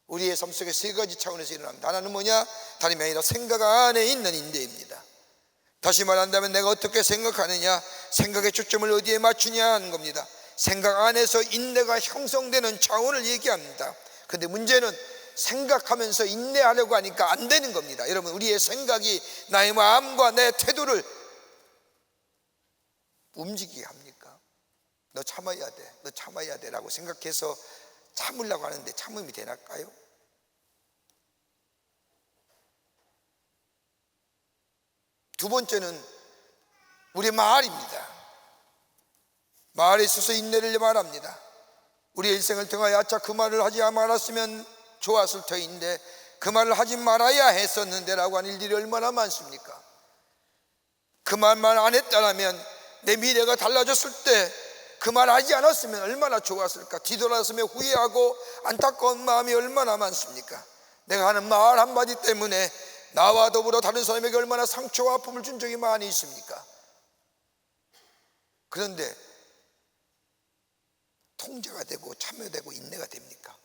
우리의 삶 속에 세 가지 차원에서 일어납니다. 하나는 뭐냐? 다름이 아니라 생각 안에 있는 인내입니다. 다시 말한다면 내가 어떻게 생각하느냐, 생각의 초점을 어디에 맞추냐 하는 겁니다. 생각 안에서 인내가 형성되는 차원을 얘기합니다. 그런데 문제는 생각하면서 인내하려고 하니까 안 되는 겁니다. 여러분, 우리의 생각이 나의 마음과 내 태도를 움직이게 합니까? 너 참아야 돼, 너 참아야 돼 라고 생각해서 참으려고 하는데 참음이 되나요? 두 번째는 우리의 말입니다. 말에 있어서 인내를 말합니다. 우리의 일생을 통하여 아차 그 말을 하지 말았으면 좋았을 터인데 그 말을 하지 말아야 했었는데 라고 하는 일들이 얼마나 많습니까? 그 말만 안 했다면 내 미래가 달라졌을 때 그 말 하지 않았으면 얼마나 좋았을까? 뒤돌아서며 후회하고 안타까운 마음이 얼마나 많습니까? 내가 하는 말 한마디 때문에 나와 더불어 다른 사람에게 얼마나 상처와 아픔을 준 적이 많이 있습니까? 그런데 통제가 되고 참여되고 인내가 됩니까?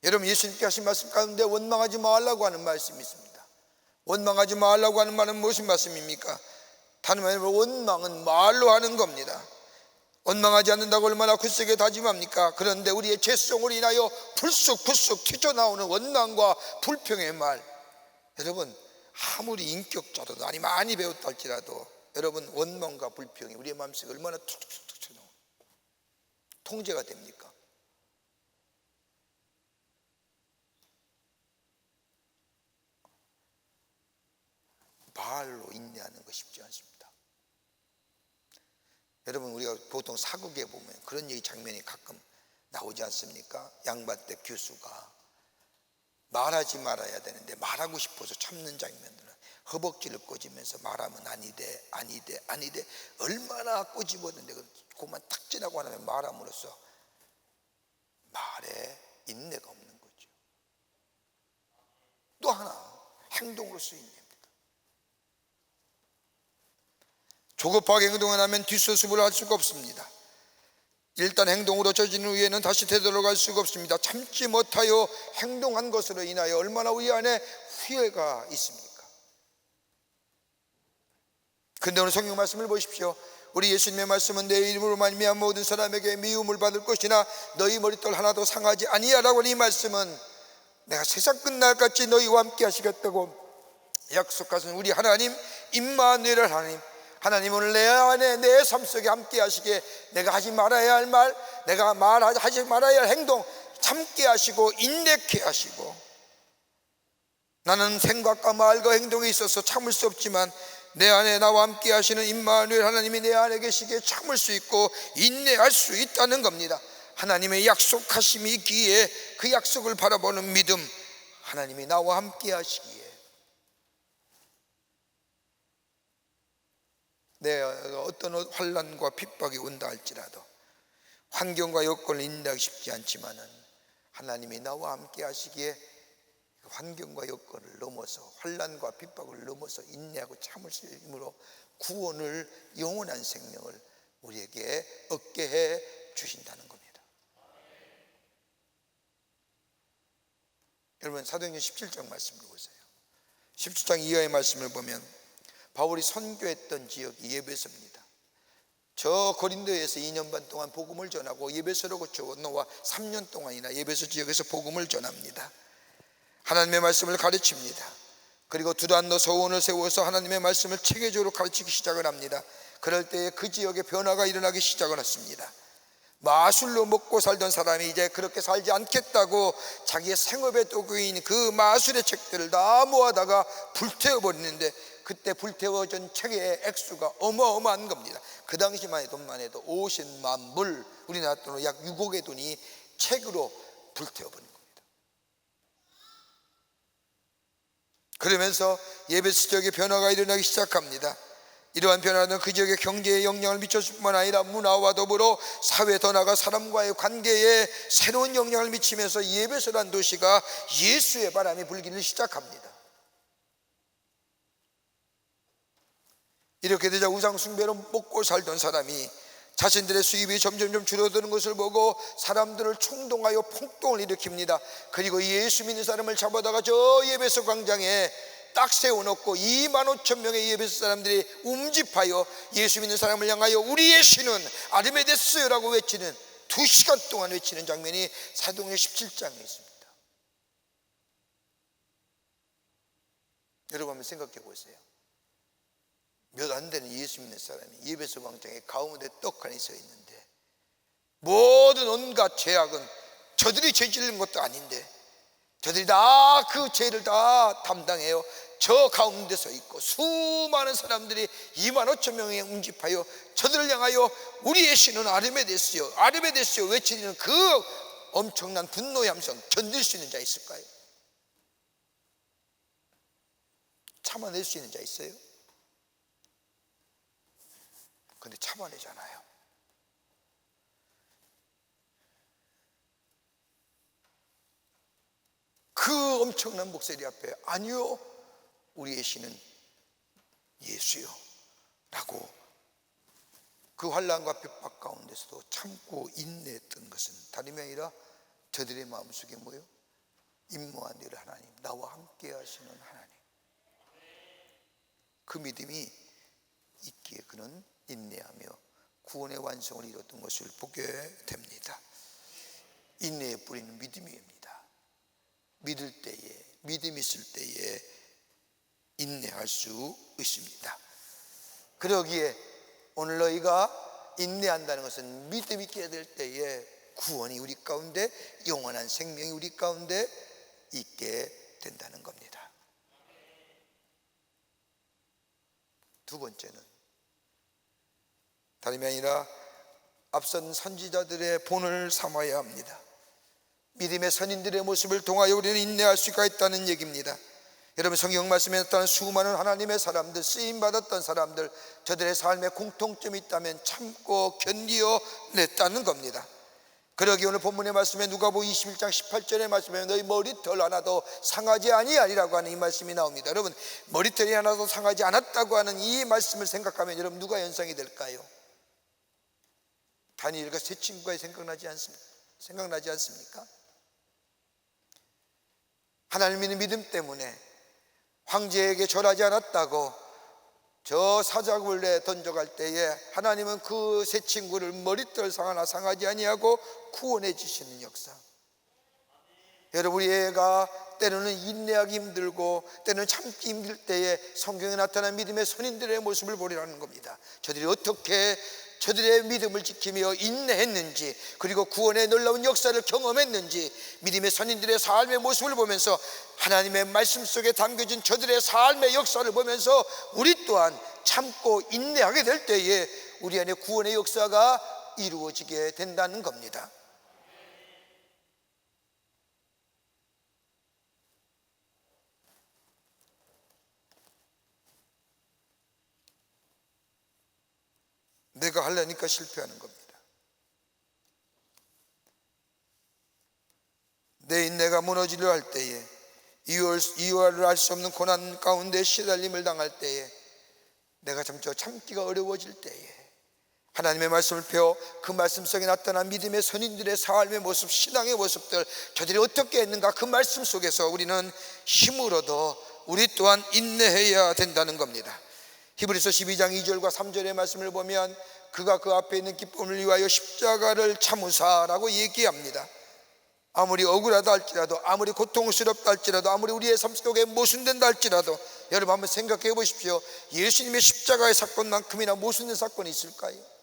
여러분, 예수님께 하신 말씀 가운데 원망하지 말라고 하는 말씀이 있습니다. 원망하지 말라고 하는 말은 무슨 말씀입니까? 다른 말로 원망은 말로 하는 겁니다. 원망하지 않는다고 얼마나 굳세게 다짐합니까? 그런데 우리의 죄성으로 인하여 불쑥 튀어나오는 원망과 불평의 말, 여러분, 아무리 인격자도 많이 배웠다 할지라도 여러분, 원망과 불평이 우리의 마음속에 얼마나 툭툭툭 튀어나오는, 통제가 됩니까? 말로 인내하는 거 쉽지 않습니다. 여러분, 우리가 보통 사극에 보면 그런 얘기 장면이 가끔 나오지 않습니까? 양반댁 교수가 말하지 말아야 되는데 말하고 싶어서 참는 장면들은 허벅지를 꼬집면서 말하면 아니돼 얼마나 꼬집었는데 그것만 탁 지나고 나면 말함으로써 말에 인내가 없는 거죠. 또 하나, 행동으로서 인내입니다. 조급하게 행동을 하면 뒷수습을 할 수가 없습니다. 일단 행동으로 저지른 후에는 다시 되돌아갈 수가 없습니다. 참지 못하여 행동한 것으로 인하여 얼마나 우리 안에 후회가 있습니까? 그런데 오늘 성경 말씀을 보십시오. 우리 예수님의 말씀은 내 이름으로 말미암아 모든 사람에게 미움을 받을 것이나 너희 머릿돌 하나도 상하지 아니하라고 하는 이 말씀은 내가 세상 끝날까지 너희와 함께 하시겠다고 약속하신 우리 하나님, 임마누엘 하나님, 하나님 오늘 내 안에 내 삶 속에 함께 하시기에 내가 하지 말아야 할 말, 내가 하지 말아야 할 행동 참게 하시고 인내케 하시고, 나는 생각과 말과 행동에 있어서 참을 수 없지만 내 안에 나와 함께 하시는 임마누엘 하나님이 내 안에 계시기에 참을 수 있고 인내할 수 있다는 겁니다. 하나님의 약속하심이 있기에 그 약속을 바라보는 믿음, 하나님이 나와 함께 하시기에 내가 어떤 환난과 핍박이 온다 할지라도 환경과 여건을 인내하기 쉽지 않지만은 하나님이 나와 함께 하시기에 환경과 여건을 넘어서 환난과 핍박을 넘어서 인내하고 참을 수 있으므로 구원을, 영원한 생명을 우리에게 얻게 해 주신다는 겁니다. 여러분, 사도행전 17장 말씀을 보세요. 17장 이하의 말씀을 보면 바울이 선교했던 지역이 예배소입니다. 저 고린도에서 2년 반 동안 복음을 전하고 예배소로 건너와 3년 동안이나 예배소 지역에서 복음을 전합니다. 하나님의 말씀을 가르칩니다. 그리고 두란노 서원을 세워서 하나님의 말씀을 체계적으로 가르치기 시작을 합니다. 그럴 때에 그 지역에 변화가 일어나기 시작을 했습니다. 마술로 먹고 살던 사람이 이제 그렇게 살지 않겠다고 자기의 생업의 도구인 그 마술의 책들을 다 모아다가 불태워버리는데, 그때 불태워진 책의 액수가 어마어마한 겁니다. 그 당시만 해도 50만 불, 우리나라 돈으로 약 6억의 돈이 책으로 불태워버린 겁니다. 그러면서 예배스 지역에 변화가 일어나기 시작합니다. 이러한 변화는 그 지역의 경제에 영향을 미쳤을 뿐만 아니라 문화와 더불어 사회, 더 나아가 사람과의 관계에 새로운 영향을 미치면서 예배소란 도시가 예수의 바람이 불기를 시작합니다. 이렇게 되자 우상 숭배로 먹고 살던 사람이 자신들의 수입이 점점 줄어드는 것을 보고 사람들을 총동하여 폭동을 일으킵니다. 그리고 예수 믿는 사람을 잡아다가 저 예배소 광장에 딱 세워놓고 25,000명의 예배소 사람들이 움집하여 예수 믿는 사람을 향하여 우리의 신은 아르메데스라고 외치는, 2시간 동안 외치는 장면이 사도행전 17장에 있습니다. 여러분 한번 생각해 보세요. 몇 안 되는 예수 믿는 사람이 예배소 광장에 가운데 떡하니 서 있는데, 모든 온갖 죄악은 저들이 죄 지른 것도 아닌데 저들이 다 그 죄를 다 담당해요. 저 가운데 서 있고 수많은 사람들이 25,000명에 응집하여 저들을 향하여 우리의 신은 아르메데스요, 아르메데스요 외치는 그 엄청난 분노의 함성 견딜 수 있는 자 있을까요? 참아낼 수 있는 자 있어요? 근데 참아내잖아요. 그 엄청난 목소리 앞에 아니요, 우리의 신은 예수요 라고 그 환난과 핍박 가운데서도 참고 인내했던 것은 다름이 아니라 저들의 마음속에 뭐예요? 임무한 일 하나님, 나와 함께 하시는 하나님, 그 믿음이 있기에 그는 인내하며 구원의 완성을 이뤘던 것을 보게 됩니다. 인내의 뿌리는 믿음입니다. 믿을 때에, 믿음 있을 때에 인내할 수 있습니다. 그러기에 오늘 너희가 인내한다는 것은 믿음 있게 될 때에 구원이 우리 가운데, 영원한 생명이 우리 가운데 있게 된다는 겁니다. 두 번째는 다름이 아니라 앞선 선지자들의 본을 삼아야 합니다. 믿음의 선인들의 모습을 통하여 우리는 인내할 수가 있다는 얘기입니다. 여러분, 성경 말씀에 나타난 수많은 하나님의 사람들, 쓰임받았던 사람들, 저들의 삶에 공통점이 있다면 참고 견디어 냈다는 겁니다. 그러기 오늘 본문의 말씀에 누가복음 21장 18절의 말씀에 너희 머리털 하나도 상하지 아니하리라고 하는 이 말씀이 나옵니다. 여러분, 머리털이 하나도 상하지 않았다고 하는 이 말씀을 생각하면 여러분 누가 연상이 될까요? 다니엘과 세 친구가 생각나지 않습니까? 하나님 믿는 믿음 때문에 황제에게 절하지 않았다고 저 사자굴에 던져갈 때에 하나님은 그 세 친구를 머리털 하나 상하지 아니하고 구원해 주시는 역사. 여러분, 우리 애가 때로는 인내하기 힘들고 때로는 참기 힘들 때에 성경에 나타난 믿음의 선인들의 모습을 보리라는 겁니다. 저들이 어떻게 저들의 믿음을 지키며 인내했는지, 그리고 구원의 놀라운 역사를 경험했는지, 믿음의 선인들의 삶의 모습을 보면서 하나님의 말씀 속에 담겨진 저들의 삶의 역사를 보면서 우리 또한 참고 인내하게 될 때에 우리 안에 구원의 역사가 이루어지게 된다는 겁니다. 내가 하려니까 실패하는 겁니다. 내 인내가 무너지려 할 때에, 이유를 알 수 없는 고난 가운데 시달림을 당할 때에, 내가 참기가 어려워질 때에 하나님의 말씀을 펴 그 말씀 속에 나타난 믿음의 선인들의 삶의 모습, 신앙의 모습들, 저들이 어떻게 했는가, 그 말씀 속에서 우리는 힘을 얻어 우리 또한 인내해야 된다는 겁니다. 히브리서 12장 2절과 3절의 말씀을 보면 그가 그 앞에 있는 기쁨을 위하여 십자가를 참으사라고 얘기합니다. 아무리 억울하다 할지라도, 아무리 고통스럽다 할지라도, 아무리 우리의 삶 속에 모순된다 할지라도, 여러분 한번 생각해 보십시오. 예수님의 십자가의 사건만큼이나 모순된 사건이 있을까요?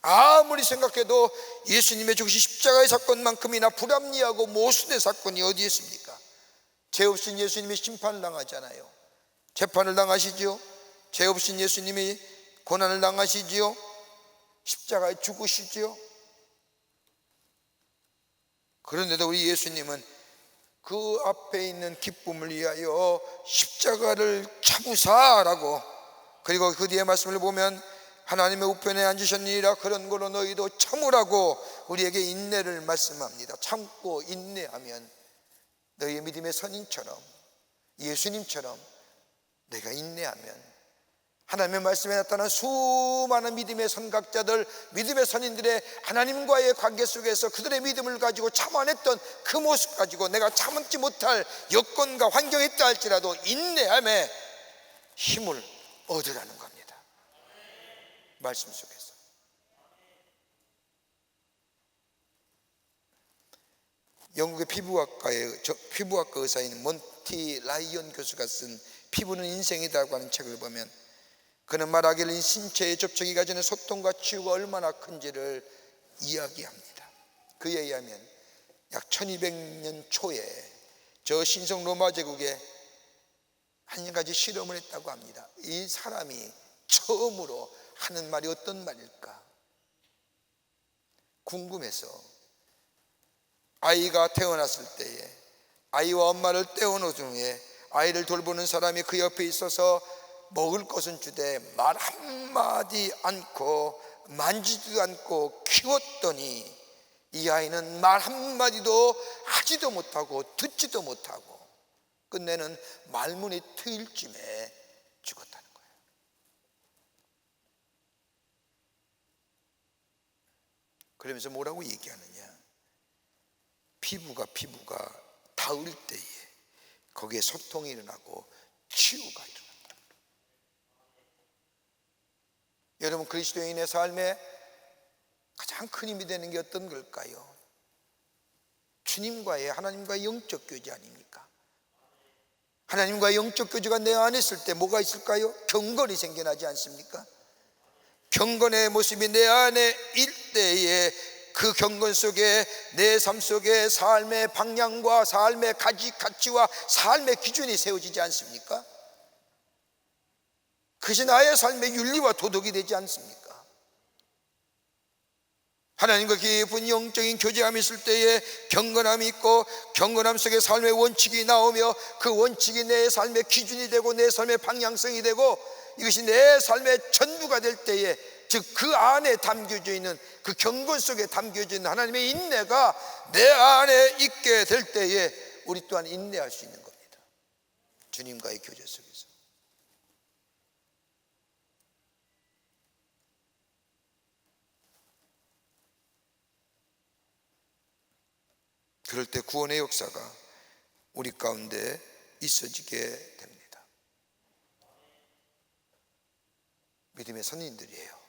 아무리 생각해도 예수님의 죽으신 십자가의 사건만큼이나 불합리하고 모순된 사건이 어디에 있습니까? 죄 없인 예수님이 심판을 당하잖아요. 재판을 당하시지요. 죄 없인 예수님이 고난을 당하시지요. 십자가에 죽으시지요. 그런데도 우리 예수님은 그 앞에 있는 기쁨을 위하여 십자가를 참으사라고, 그리고 그 뒤에 말씀을 보면 하나님의 우편에 앉으셨느니라, 그런 거로 너희도 참으라고 우리에게 인내를 말씀합니다. 참고 인내하면 너희의 믿음의 선인처럼, 예수님처럼 너희가 인내하면 하나님의 말씀에 나타난 수많은 믿음의 선각자들, 믿음의 선인들의 하나님과의 관계 속에서 그들의 믿음을 가지고 참아냈던 그 모습 가지고 내가 참지 못할 여건과 환경이 있다 할지라도 인내함에 힘을 얻으라는 겁니다. 말씀 속에서. 영국의 피부학과 의사인 몬티 라이언 교수가 쓴 피부는 인생이다고 하는 책을 보면, 그는 말하기를 신체의 접촉이 가지는 소통과 치유가 얼마나 큰지를 이야기합니다. 그에 의하면 약 1200년 초에 저 신성 로마 제국에 한 가지 실험을 했다고 합니다. 이 사람이 처음으로 하는 말이 어떤 말일까 궁금해서 아이가 태어났을 때에 아이와 엄마를 떼어놓은 중에 아이를 돌보는 사람이 그 옆에 있어서 먹을 것은 주되 말 한마디 않고 만지지도 않고 키웠더니 이 아이는 말 한마디도 하지도 못하고 듣지도 못하고 끝내는 말문이 트일 쯤에 죽었다는 거예요. 그러면서 뭐라고 얘기하느냐, 피부가 닿을 때에 거기에 소통이 일어나고 치유가 일어난다. 여러분, 그리스도인의 삶에 가장 큰 힘이 되는 게 어떤 걸까요? 주님과의, 하나님과의 영적 교제 아닙니까? 하나님과의 영적 교제가 내 안에 있을 때 뭐가 있을까요? 경건이 생겨나지 않습니까? 경건의 모습이 내 안에 일 때에 그 경건 속에 내 삶 속에 삶의 방향과 삶의 가치와 삶의 기준이 세워지지 않습니까? 그것이 나의 삶의 윤리와 도덕이 되지 않습니까? 하나님과 깊은 영적인 교제함이 있을 때에 경건함이 있고, 경건함 속에 삶의 원칙이 나오며 그 원칙이 내 삶의 기준이 되고 내 삶의 방향성이 되고 이것이 내 삶의 전부가 될 때에, 즉 그 안에 담겨져 있는, 그 경건 속에 담겨져 있는 하나님의 인내가 내 안에 있게 될 때에 우리 또한 인내할 수 있는 겁니다. 주님과의 교제 속에서. 그럴 때 구원의 역사가 우리 가운데 있어지게 됩니다. 믿음의 선인들이에요.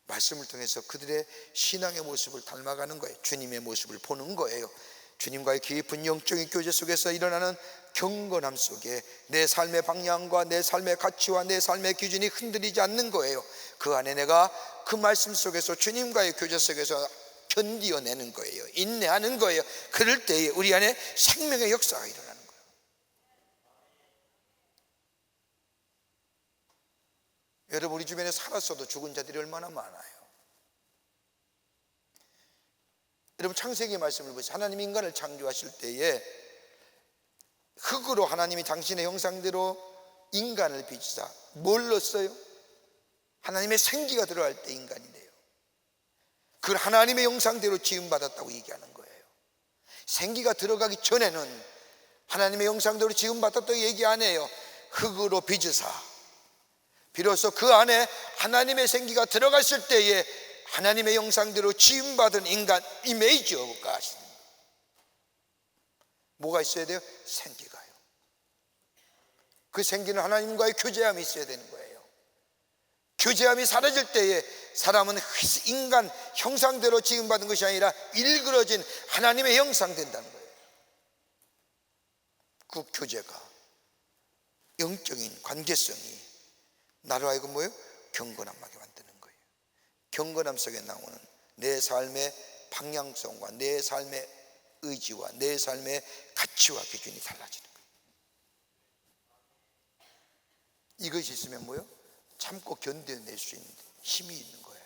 말씀을 통해서 그들의 신앙의 모습을 닮아가는 거예요. 주님의 모습을 보는 거예요. 주님과의 깊은 영적인 교제 속에서 일어나는 경건함 속에 내 삶의 방향과 내 삶의 가치와 내 삶의 기준이 흔들리지 않는 거예요. 그 안에 내가 그 말씀 속에서 주님과의 교제 속에서 견디어내는 거예요. 인내하는 거예요. 그럴 때에 우리 안에 생명의 역사가 일어나는 거예요. 여러분, 우리 주변에 살았어도 죽은 자들이 얼마나 많아요. 여러분, 창세기 말씀을 보세요. 하나님이 인간을 창조하실 때에 흙으로 하나님이 당신의 형상대로 인간을 빚으사 뭘 넣었어요? 하나님의 생기가 들어갈 때 인간이 돼요. 그걸 하나님의 형상대로 지음받았다고 얘기하는 거예요. 생기가 들어가기 전에는 하나님의 형상대로 지음받았다고 얘기 안 해요. 흙으로 빚으사 비로소 그 안에 하나님의 생기가 들어갔을 때에 하나님의 형상대로 지음받은 인간 이미지가 하시는 거예요. 뭐가 있어야 돼요? 생기가요. 그 생기는 하나님과의 교제함이 있어야 되는 거예요. 교제함이 사라질 때에 사람은 인간 형상대로 지음받은 것이 아니라 일그러진 하나님의 형상 된다는 거예요. 그 교제가, 영적인 관계성이 나로 하여금 뭐예요? 경건함하게 만드는 거예요. 경건함 속에 나오는 내 삶의 방향성과 내 삶의 의지와 내 삶의 가치와 기준이 달라지는 거예요. 이것이 있으면 뭐예요? 참고 견뎌낼 수 있는 힘이 있는 거예요.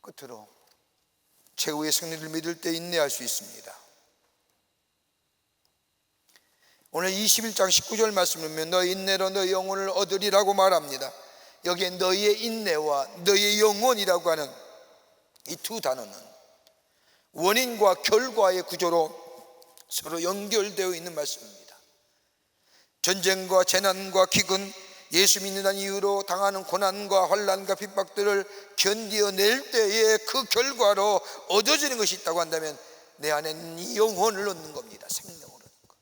끝으로 최후의 승리를 믿을 때 인내할 수 있습니다. 오늘 21장 19절 말씀을 보면 너희 인내로 너희 영혼을 얻으리라고 말합니다. 여기에 너희의 인내와 너희의 영혼이라고 하는 이 두 단어는 원인과 결과의 구조로 서로 연결되어 있는 말씀입니다. 전쟁과 재난과 기근, 예수 믿는다는 이유로 당하는 고난과 환난과 핍박들을 견뎌낼 때에 그 결과로 얻어지는 것이 있다고 한다면 내 안에는 이 영혼을 얻는 겁니다. 생명을 얻는 것.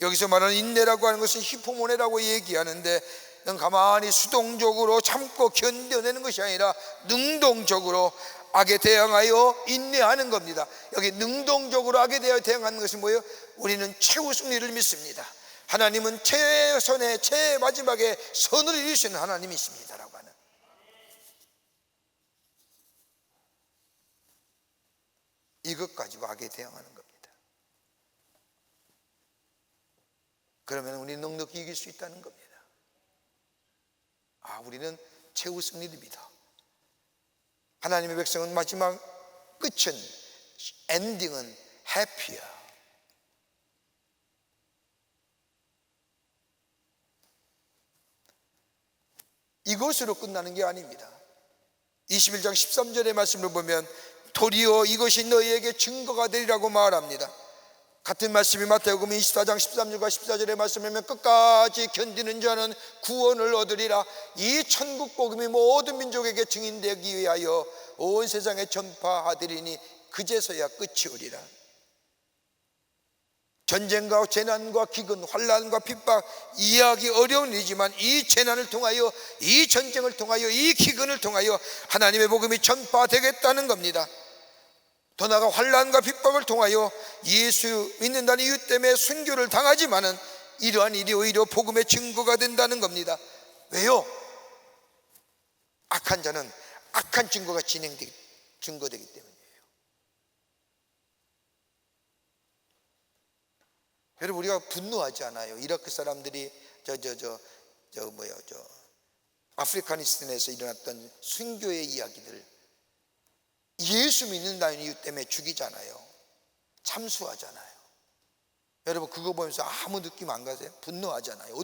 여기서 말하는 인내라고 하는 것은 히포모네라고 얘기하는데, 넌 가만히 수동적으로 참고 견뎌내는 것이 아니라 능동적으로 악에 대항하여 인내하는 겁니다. 여기 능동적으로 악에 대하여 대항하는 것이 뭐예요? 우리는 최후 승리를 믿습니다. 하나님은 최선의 최마지막에 선을 이루시는 하나님이십니다라고 하는, 이것 가지고 악에 대항하는 겁니다. 그러면 우리는 넉넉히 이길 수 있다는 겁니다. 우리는 최후 승리를 믿어. 하나님의 백성은 마지막 끝은, 엔딩은 해피야. 이것으로 끝나는 게 아닙니다. 21장 13절의 말씀을 보면 도리어 이것이 너희에게 증거가 되리라고 말합니다. 같은 말씀이 마태복음 24장 13절과 14절의 말씀을 보면 끝까지 견디는 자는 구원을 얻으리라. 이 천국 복음이 모든 민족에게 증인되기 위하여 온 세상에 전파하리니 그제서야 끝이 오리라. 전쟁과 재난과 기근, 환난과 핍박, 이해하기 어려운 일이지만 이 재난을 통하여, 이 전쟁을 통하여, 이 기근을 통하여 하나님의 복음이 전파되겠다는 겁니다. 더 나아가 환난과 핍박을 통하여 예수 믿는다는 이유 때문에 순교를 당하지만은 이러한 일이 오히려 복음의 증거가 된다는 겁니다. 왜요? 악한 자는 악한 증거가 증거되기 때문이에요. 여러분, 우리가 분노하지 않아요. 이라크 사람들이 아프가니스탄에서 일어났던 순교의 이야기들, 예수 믿는다는 이유 때문에 죽이잖아요. 참수하잖아요. 여러분, 그거 보면서 아무 느낌 안 가세요? 분노하잖아요.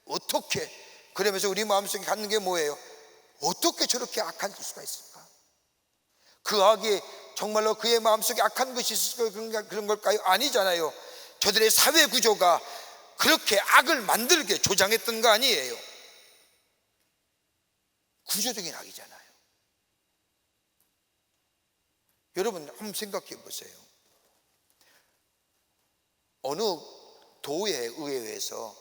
어떻게 그러면서 우리 마음속에 갖는 게 뭐예요? 어떻게 저렇게 악한 수가 있을까? 그 악이 정말로 그의 마음속에 악한 것이 있을 그런 걸까요? 아니잖아요. 저들의 사회 구조가 그렇게 악을 만들게 조장했던 거 아니에요. 구조적인 악이잖아요. 여러분, 한번 생각해 보세요. 어느 도의 의회에서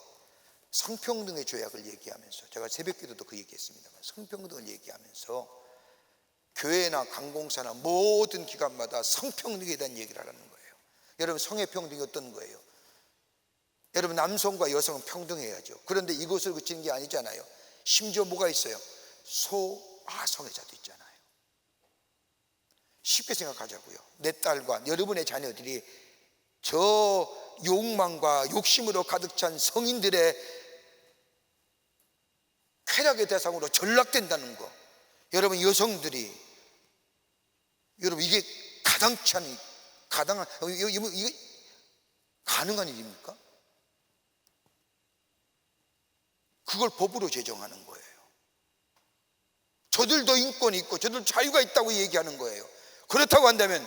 성평등의 조약을 얘기하면서, 제가 새벽기도도 그 얘기했습니다만, 성평등을 얘기하면서 교회나 관공서나 모든 기관마다 성평등에 대한 얘기를 하라는 거예요. 여러분, 성의 평등이 어떤 거예요? 여러분, 남성과 여성은 평등해야죠. 그런데 이것을 그치는 게 아니잖아요. 심지어 뭐가 있어요? 소아성애자도 있잖아요. 쉽게 생각하자고요. 내 딸과 여러분의 자녀들이 저 욕망과 욕심으로 가득 찬 성인들의 쾌락의 대상으로 전락된다는 거. 여러분, 여성들이, 여러분, 이게 이게 가능한 일입니까? 그걸 법으로 제정하는 거예요. 저들도 인권이 있고 저들 자유가 있다고 얘기하는 거예요. 그렇다고 한다면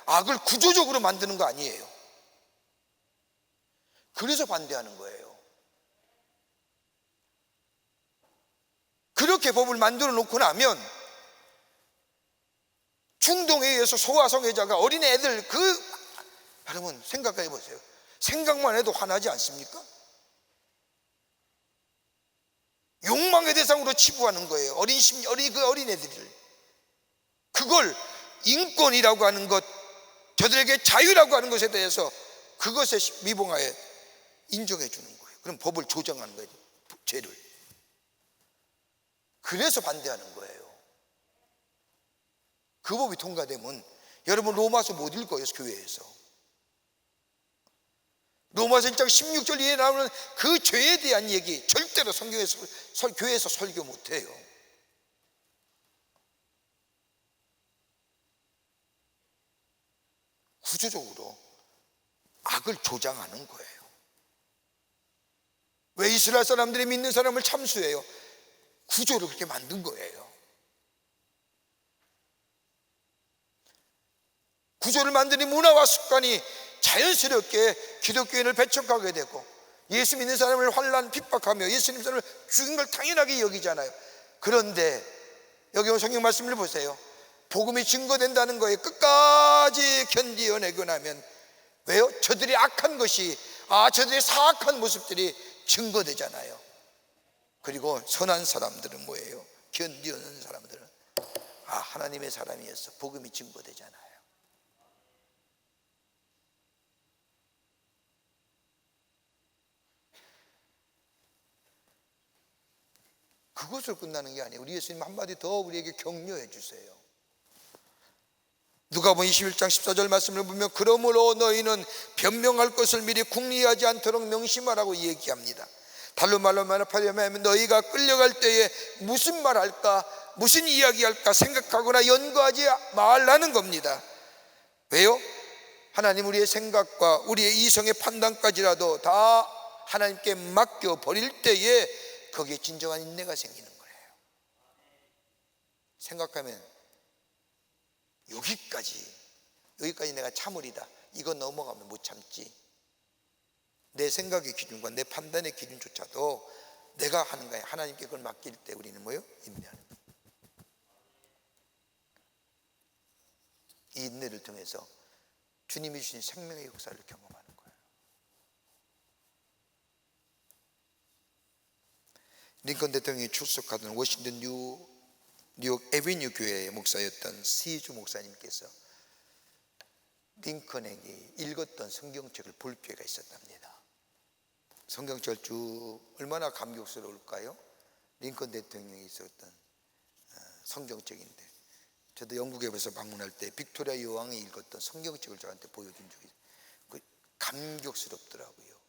악을 구조적으로 만드는 거 아니에요. 그래서 반대하는 거예요. 그렇게 법을 만들어 놓고 나면 중동에 의해서 소아성애자가, 어린애들, 그 여러분 생각해 보세요. 생각만 해도 화나지 않습니까? 욕망의 대상으로 치부하는 거예요. 어린애들을. 그걸 인권이라고 하는 것, 저들에게 자유라고 하는 것에 대해서 그것에 미봉하에 인정해 주는 거예요. 그럼 법을 조정하는 거예요. 죄를. 그래서 반대하는 거예요. 그 법이 통과되면 여러분 로마서 못 읽어요. 교회에서. 로마서 1장 16절 이에 나오는 그 죄에 대한 얘기 절대로 교회에서 설교 못해요. 구조적으로 악을 조장하는 거예요. 왜 이스라엘 사람들이 믿는 사람을 참수해요? 구조를 그렇게 만든 거예요. 구조를 만드니 문화와 습관이 자연스럽게 기독교인을 배척하게 되고 예수 믿는 사람을 환난 핍박하며 예수님 사람을 죽인 걸 당연하게 여기잖아요. 그런데 여기 성경 말씀을 보세요. 복음이 증거된다는 거에 끝까지 견디어내고 나면 왜요? 저들이 악한 것이 저들의 사악한 모습들이 증거되잖아요. 그리고 선한 사람들은 뭐예요? 견디어내는 사람들은 하나님의 사람이었어. 복음이 증거되잖아요. 그것으로 끝나는 게 아니에요. 우리 예수님 한마디 더 우리에게 격려해 주세요. 누가복음 21장 14절 말씀을 보면 그러므로 너희는 변명할 것을 미리 궁리하지 않도록 명심하라고 얘기합니다. 달로 말로 말하면 너희가 끌려갈 때에 무슨 말할까 무슨 이야기할까 생각하거나 연구하지 말라는 겁니다. 왜요? 하나님 우리의 생각과 우리의 이성의 판단까지라도 다 하나님께 맡겨버릴 때에 거기에 진정한 인내가 생기는 거예요. 생각하면 여기까지 내가 참으리다. 이거 넘어가면 못 참지. 내 생각의 기준과 내 판단의 기준조차도 내가 하는 거예요. 하나님께 그걸 맡길 때 우리는 뭐예요? 인내하는 거예요. 이 인내를 통해서 주님이 주신 생명의 역사를 경험하는 거예요. 링컨 대통령이 출석하던 워싱턴 뉴욕 에비뉴 교회의 목사였던 시주 목사님께서 링컨에게 읽었던 성경책을 볼 기회가 있었답니다. 성경책을 쭉 얼마나 감격스러울까요? 링컨 대통령이 있었던 성경책인데 저도 영국에 가서 방문할 때 빅토리아 여왕이 읽었던 성경책을 저한테 보여준 적이 있어요. 감격스럽더라고요.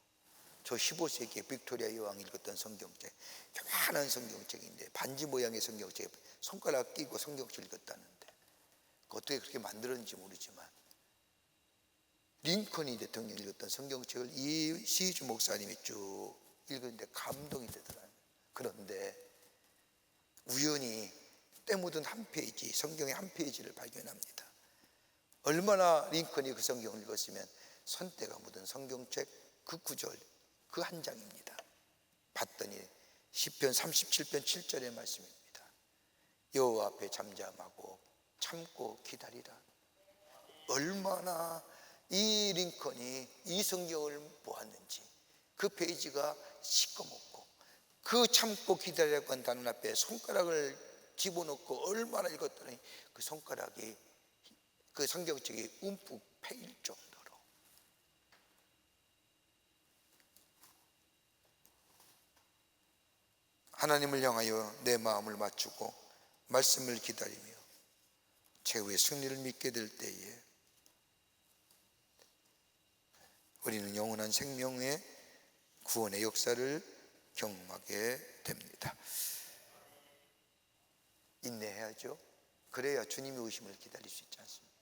저 15세기에 빅토리아 여왕이 읽었던 성경책, 조그마한 성경책인데 반지 모양의 성경책에 손가락 끼고 성경책 읽었다는데 어떻게 그렇게 만들었는지 모르지만 링컨이 대통령이 읽었던 성경책을 이 시주 목사님이 쭉 읽었는데 감동이 되더라고요. 그런데 우연히 때 묻은 한 페이지, 성경의 한 페이지를 발견합니다. 얼마나 링컨이 그 성경을 읽었으면 손때가 묻은 성경책 그 구절 그 한 장입니다. 봤더니 시편 37편 7절의 말씀입니다. 여호와 앞에 잠잠하고 참고 기다리라. 얼마나 이 링컨이 이 성경을 보았는지 그 페이지가 시꺼멓고 그 참고 기다리라고 한 단원 앞에 손가락을 집어넣고 얼마나 읽었더니 그 손가락이 그 성경책이 움푹 패일 정도로 하나님을 향하여 내 마음을 맞추고 말씀을 기다리며 최후의 승리를 믿게 될 때에 우리는 영원한 생명의 구원의 역사를 경험하게 됩니다. 인내해야죠. 그래야 주님의 오심을 기다릴 수 있지 않습니까?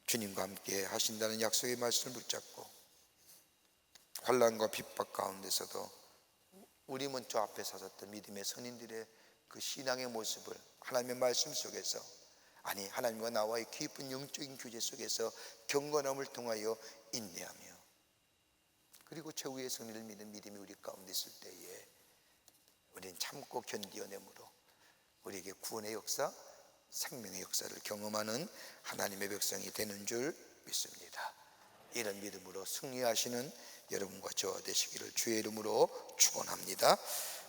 주님과 함께 하신다는 약속의 말씀을 붙잡고 환난과 핍박 가운데서도 우리 먼저 앞에 서섰던 믿음의 선인들의 그 신앙의 모습을 하나님의 말씀 속에서 하나님과 나와의 깊은 영적인 교제 속에서 경건함을 통하여 인내하며 그리고 최후의 승리를 믿는 믿음이 우리 가운데 있을 때에 우리는 참고 견디어내므로 우리에게 구원의 역사, 생명의 역사를 경험하는 하나님의 백성이 되는 줄 믿습니다. 이런 믿음으로 승리하시는 여러분과 저와 되시기를 주의 이름으로 축원합니다.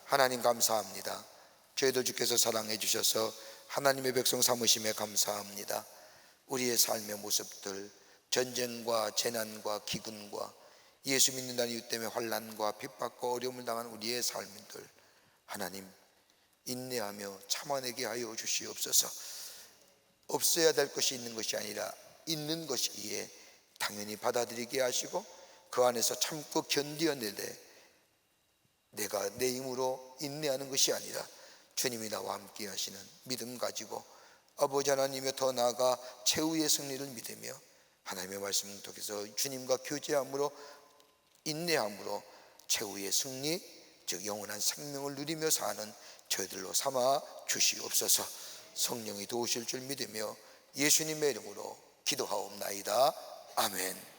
하나님 감사합니다. 저희들 주께서 사랑해 주셔서 하나님의 백성 삼으심에 감사합니다. 우리의 삶의 모습들, 전쟁과 재난과 기근과 예수 믿는다는 이유 때문에 환난과 핍박과 어려움을 당한 우리의 삶들, 하나님 인내하며 참아내게 하여 주시옵소서. 없어야 될 것이 있는 것이 아니라 있는 것이기에 당연히 받아들이게 하시고 그 안에서 참고 견디어내되 내가 내 힘으로 인내하는 것이 아니라 주님이 나와 함께 하시는 믿음 가지고 아버지 하나님의 더 나아가 최후의 승리를 믿으며 하나님의 말씀을 통해서 주님과 교제함으로 인내함으로 최후의 승리, 즉 영원한 생명을 누리며 사는 저희들로 삼아 주시옵소서. 성령이 도우실 줄 믿으며 예수님의 이름으로 기도하옵나이다. 아멘.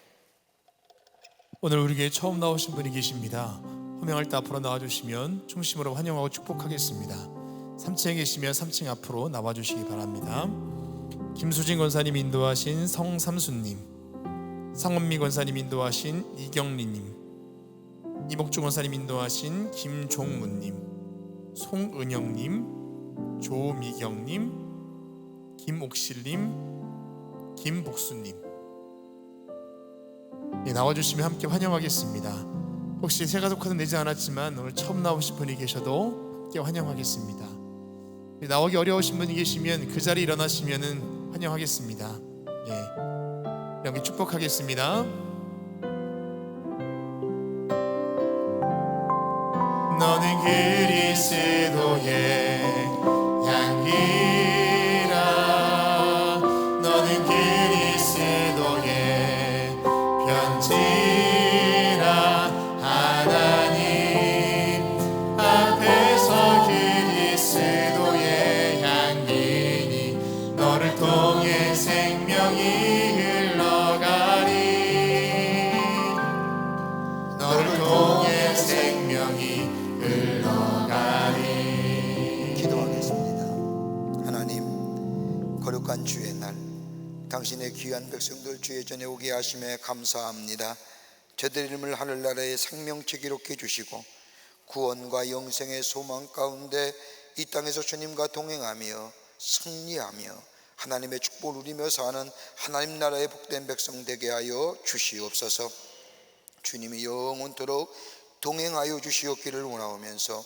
오늘 우리에게 처음 나오신 분이 계십니다. 호명할 때 앞으로 나와주시면 중심으로 환영하고 축복하겠습니다. 3층에 계시면 3층 앞으로 나와주시기 바랍니다. 김수진 권사님 인도하신 성삼수님, 상원미 권사님 인도하신 이경리님, 이복주 권사님 인도하신 김종문님, 송은영님, 조미경님, 김옥실님, 김복수님, 나와주시면 함께 환영하겠습니다. 혹시 새가족화는 되지 않았지만 오늘 처음 나오신 분이 계셔도 함께 환영하겠습니다. 나오기 어려우신 분이 계시면 그 자리에 일어나시면 환영하겠습니다. 여기 축복하겠습니다. 너는 그리스도의 향기라. 너는 그리스도의 편지라. 하나님 앞에서 그리스도의 향기니 너를 통해 생명이 흘러가리. 너를 통해 생명이 흘러가리. 기도하겠습니다. 하나님, 거룩한 주의 날 당신의 귀한 백성들 주의 전에 오게 하심에 감사합니다. 저들 이름을 하늘나라의 생명체 기록해 주시고 구원과 영생의 소망 가운데 이 땅에서 주님과 동행하며 승리하며 하나님의 축복을 누리며 사는 하나님 나라의 복된 백성 되게 하여 주시옵소서. 주님이 영원토록 동행하여 주시옵기를 원하오면서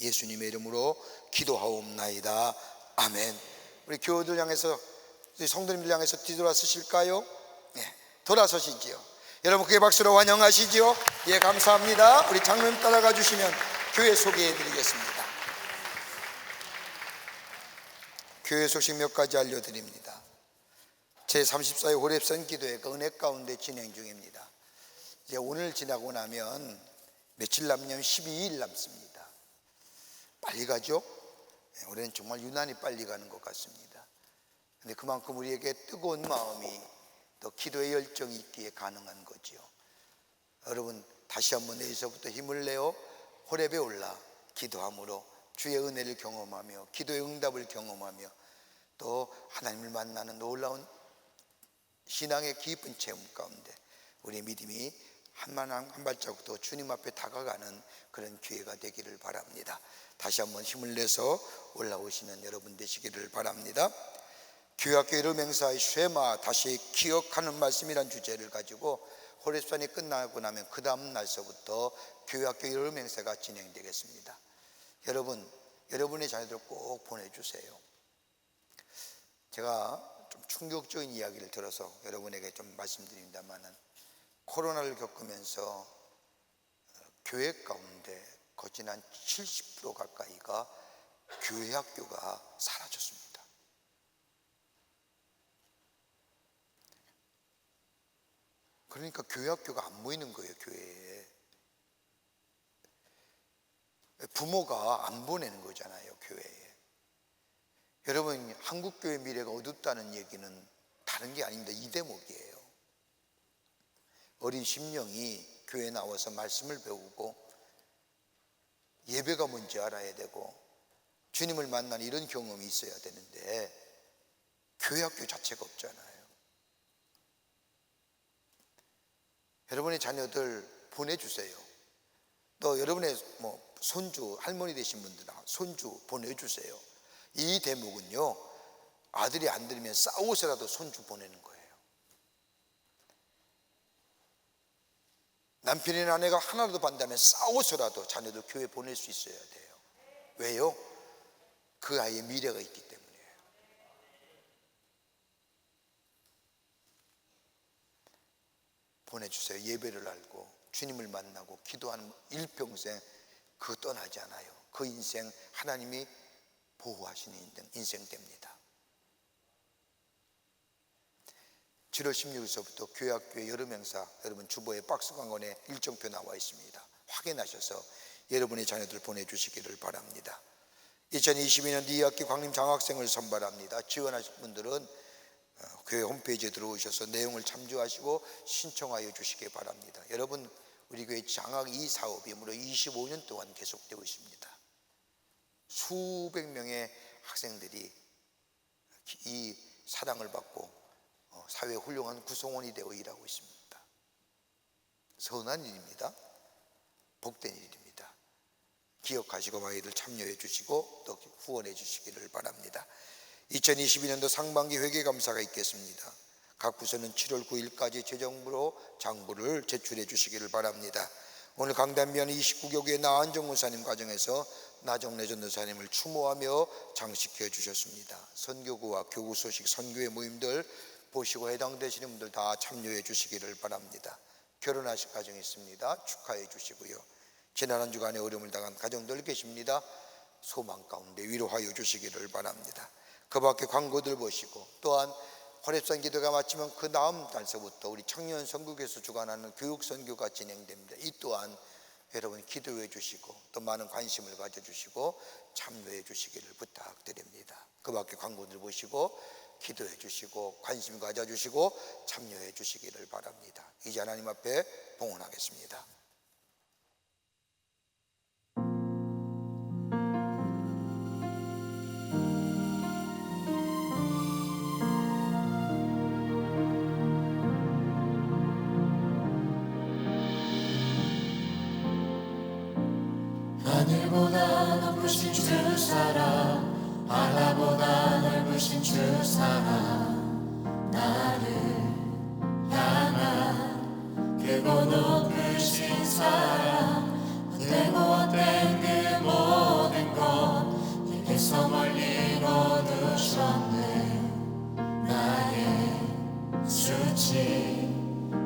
예수님의 이름으로 기도하옵나이다. 아멘. 우리 교우들 향해서, 우리 성도님들 향해서 뒤돌아서실까요? 돌아서시지요. 여러분 크게 박수로 환영하시지요. 감사합니다. 우리 장로님 따라가 주시면 교회 소개해 드리겠습니다. 교회 소식 몇 가지 알려드립니다. 제34회 호렙산 기도회가 은혜 가운데 진행 중입니다. 이제 오늘 지나고 나면 며칠 남냐면 12일 남습니다. 빨리 가죠? 올해는 정말 유난히 빨리 가는 것 같습니다. 근데 그만큼 우리에게 뜨거운 마음이 또 기도의 열정이 있기에 가능한 거지요. 여러분 다시 한번 내일서부터 힘을 내어 호렙에 올라 기도함으로 주의 은혜를 경험하며 기도의 응답을 경험하며 또 하나님을 만나는 놀라운 신앙의 깊은 체험 가운데 우리의 믿음이 한 발자국 더 주님 앞에 다가가는 그런 기회가 되기를 바랍니다. 다시 한번 힘을 내서 올라오시는 여러분 되시기를 바랍니다. 교회학교 여름 행사의 쉐마 다시 기억하는 말씀이란 주제를 가지고 호렙산이 끝나고 나면 그 다음 날서부터 교회학교 여름 행사가 진행되겠습니다. 여러분, 여러분의 자녀들 꼭 보내주세요. 제가 좀 충격적인 이야기를 들어서 여러분에게 좀 말씀드립니다만은 코로나를 겪으면서 교회 가운데 거진 한 70% 가까이가 교회 학교가 사라졌습니다. 그러니까 교회 학교가 안 모이는 거예요. 교회에 부모가 안 보내는 거잖아요. 교회에. 여러분 한국교회 미래가 어둡다는 얘기는 다른 게 아닙니다. 이 대목이에요. 어린 심령이 교회에 나와서 말씀을 배우고 예배가 뭔지 알아야 되고 주님을 만난 이런 경험이 있어야 되는데 교회 학교 자체가 없잖아요. 여러분의 자녀들 보내주세요. 또 여러분의 손주, 할머니 되신 분들 손주 보내주세요. 이 대목은요, 아들이 안 들으면 싸워서라도 손주 보내는 거예요. 남편이나 아내가 하나라도 반다면 싸워서라도 자녀들 교회 보낼 수 있어야 돼요. 왜요? 그 아이의 미래가 있기 때문이에요. 보내주세요. 예배를 알고 주님을 만나고 기도하는 일평생 그거 떠나지 않아요. 그 인생 하나님이 보호하시는 인생 됩니다. 7월 16일서부터 교회학교의 여름행사, 여러분 주보에 박스 광고에 일정표 나와 있습니다. 확인하셔서 여러분의 자녀들 보내주시기를 바랍니다. 2022년 2학기 광림 장학생을 선발합니다. 지원하실 분들은 교회 홈페이지에 들어오셔서 내용을 참조하시고 신청하여 주시기 바랍니다. 여러분, 우리 교회 장학 이 사업이 무려 25년 동안 계속되고 있습니다. 수백 명의 학생들이 이 사랑을 받고 사회 훌륭한 구성원이 되어 일하고 있습니다. 선한 일입니다. 복된 일입니다. 기억하시고 아이들 참여해 주시고 또 후원해 주시기를 바랍니다. 2022년도 상반기 회계감사가 있겠습니다. 각 부서는 7월 9일까지 재정부로 장부를 제출해 주시기를 바랍니다. 오늘 강단비하는 29개 교회 나한정 목사님 가정에서 나정래 전도사님을 추모하며 장식해 주셨습니다. 선교구와 교구 소식 선교회 모임들 보시고 해당되시는 분들 다 참여해 주시기를 바랍니다. 결혼하실 가정이 있습니다. 축하해 주시고요. 지난 한 주간에 어려움을 당한 가정들 계십니다. 소망 가운데 위로하여 주시기를 바랍니다. 그 밖에 광고들 보시고 또한 호렙산 기도가 마치면 그 다음 달서부터 우리 청년 선교에서 주관하는 교육 선교가 진행됩니다. 이 또한 여러분 기도해 주시고 또 많은 관심을 가져주시고 참여해 주시기를 부탁드립니다. 그 밖에 광고들 보시고 기도해 주시고 관심 가져주시고 참여해 주시기를 바랍니다. 이제 하나님 앞에 봉헌하겠습니다. 하늘보다 높으신 주 사랑, 바다보다 넓으신 주 사랑, 나를 향한 크고 높으신 사랑, 헛되고 헛된 그 모든 것 내게서 멀리 거두셨네. 나의 수치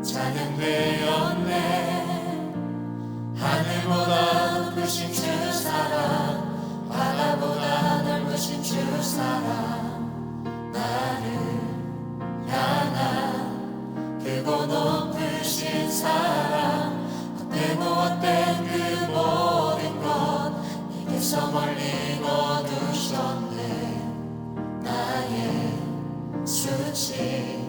찬양되었네. 하늘보다 높으신 주 사랑, 바다보다 넓으신 주 사랑, 나를 향한 크고 높으신 사랑, 헛되고 헛된 그 모든 것 내게서 멀리 거두셨네. 나의 수치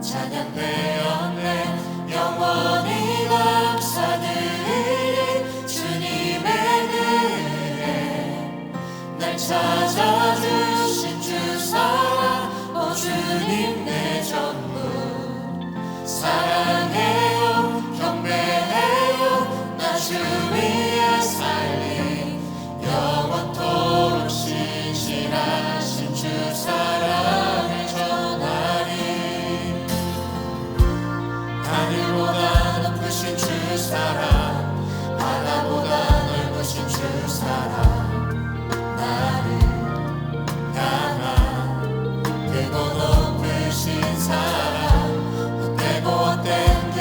찬양되었네. 영원히 감사드리리 주님의 은혜, 날 찾아주신 주 사랑, 오 주님 내 전부 사랑해요 경배해요. 나 주 위에 살리 영원토록 신실하신 주 사랑을 전하리. 하늘보다 높으신 주 사랑, 바다보다 넓으신 주 사랑, 나를 향한 크고 높으신 사랑, 헛되고 헛된 그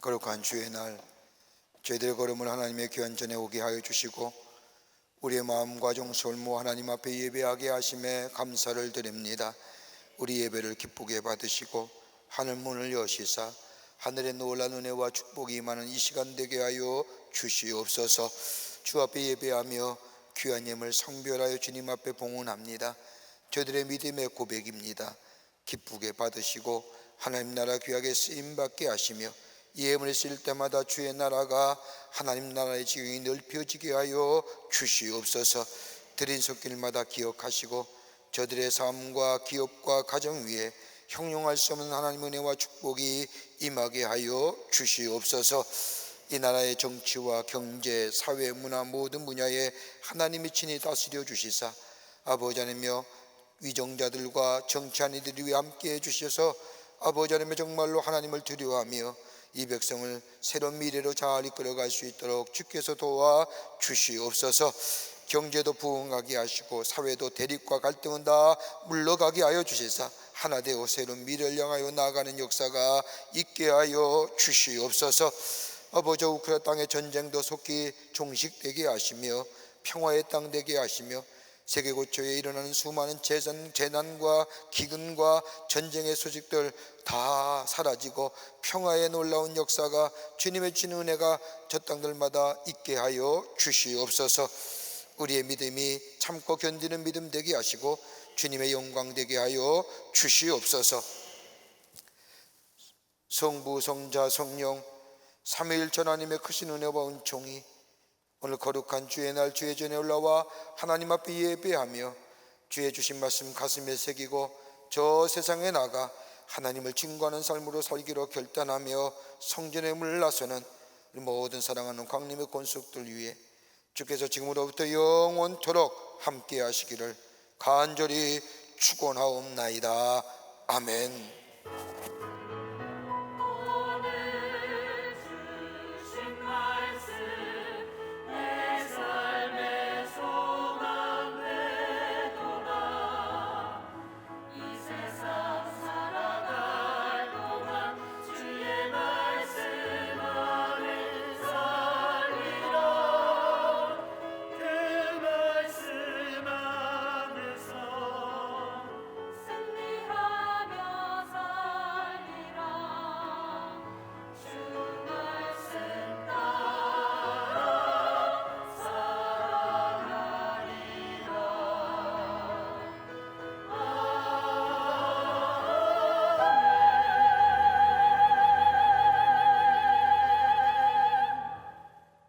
거룩한 주의 날 저희들의 걸음을 하나님의 귀한 전에 오게 하여 주시고 우리의 마음과 정성을 모아 하나님 앞에 예배하게 하심에 감사를 드립니다. 우리 예배를 기쁘게 받으시고 하늘 문을 여시사 하늘의 놀라운 은혜와 축복이 임하는 이 시간 되게 하여 주시옵소서. 주 앞에 예배하며 귀한 예물 성별하여 주님 앞에 봉헌합니다. 저들의 믿음의 고백입니다. 기쁘게 받으시고 하나님 나라 귀하게 쓰임받게 하시며 이 예물을 쓸 때마다 주의 나라가 하나님 나라의 지경이 넓혀지게 하여 주시옵소서. 드린 손길마다 기억하시고 저들의 삶과 기업과 가정 위에 형용할 수 없는 하나님 은혜와 축복이 임하게 하여 주시옵소서. 이 나라의 정치와 경제, 사회, 문화 모든 분야에 하나님이 친히 다스려 주시사 아버지 하나님이여 위정자들과 정치한 이들을 위해 함께 해주셔서 아버지 하나님의 정말로 하나님을 두려워하며 이 백성을 새로운 미래로 잘 이끌어갈 수 있도록 주께서 도와 주시옵소서. 경제도 부흥하게 하시고 사회도 대립과 갈등은 다 물러가게 하여 주시사 하나 되어 새로운 미래를 향하여 나아가는 역사가 있게 하여 주시옵소서. 아버지 우크라이나 땅의 전쟁도 속히 종식되게 하시며 평화의 땅 되게 하시며 세계 곳곳에 일어나는 수많은 재난과 기근과 전쟁의 소식들 다 사라지고 평화의 놀라운 역사가 주님의 주는 은혜가 저 땅들마다 있게 하여 주시옵소서. 우리의 믿음이 참고 견디는 믿음 되게 하시고 주님의 영광 되게 하여 주시옵소서. 성부 성자 성령 삼위일체 하나님의 크신 은혜와 은총이 오늘 거룩한 주의 날 주의 전에 올라와 하나님 앞에 예배하며 주의 주신 말씀 가슴에 새기고 저 세상에 나가 하나님을 증거하는 삶으로 살기로 결단하며 성전에 물러서는 모든 사랑하는 광림의 권속들 위해 주께서 지금으로부터 영원토록 함께 하시기를 간절히 축원하옵나이다. 아멘.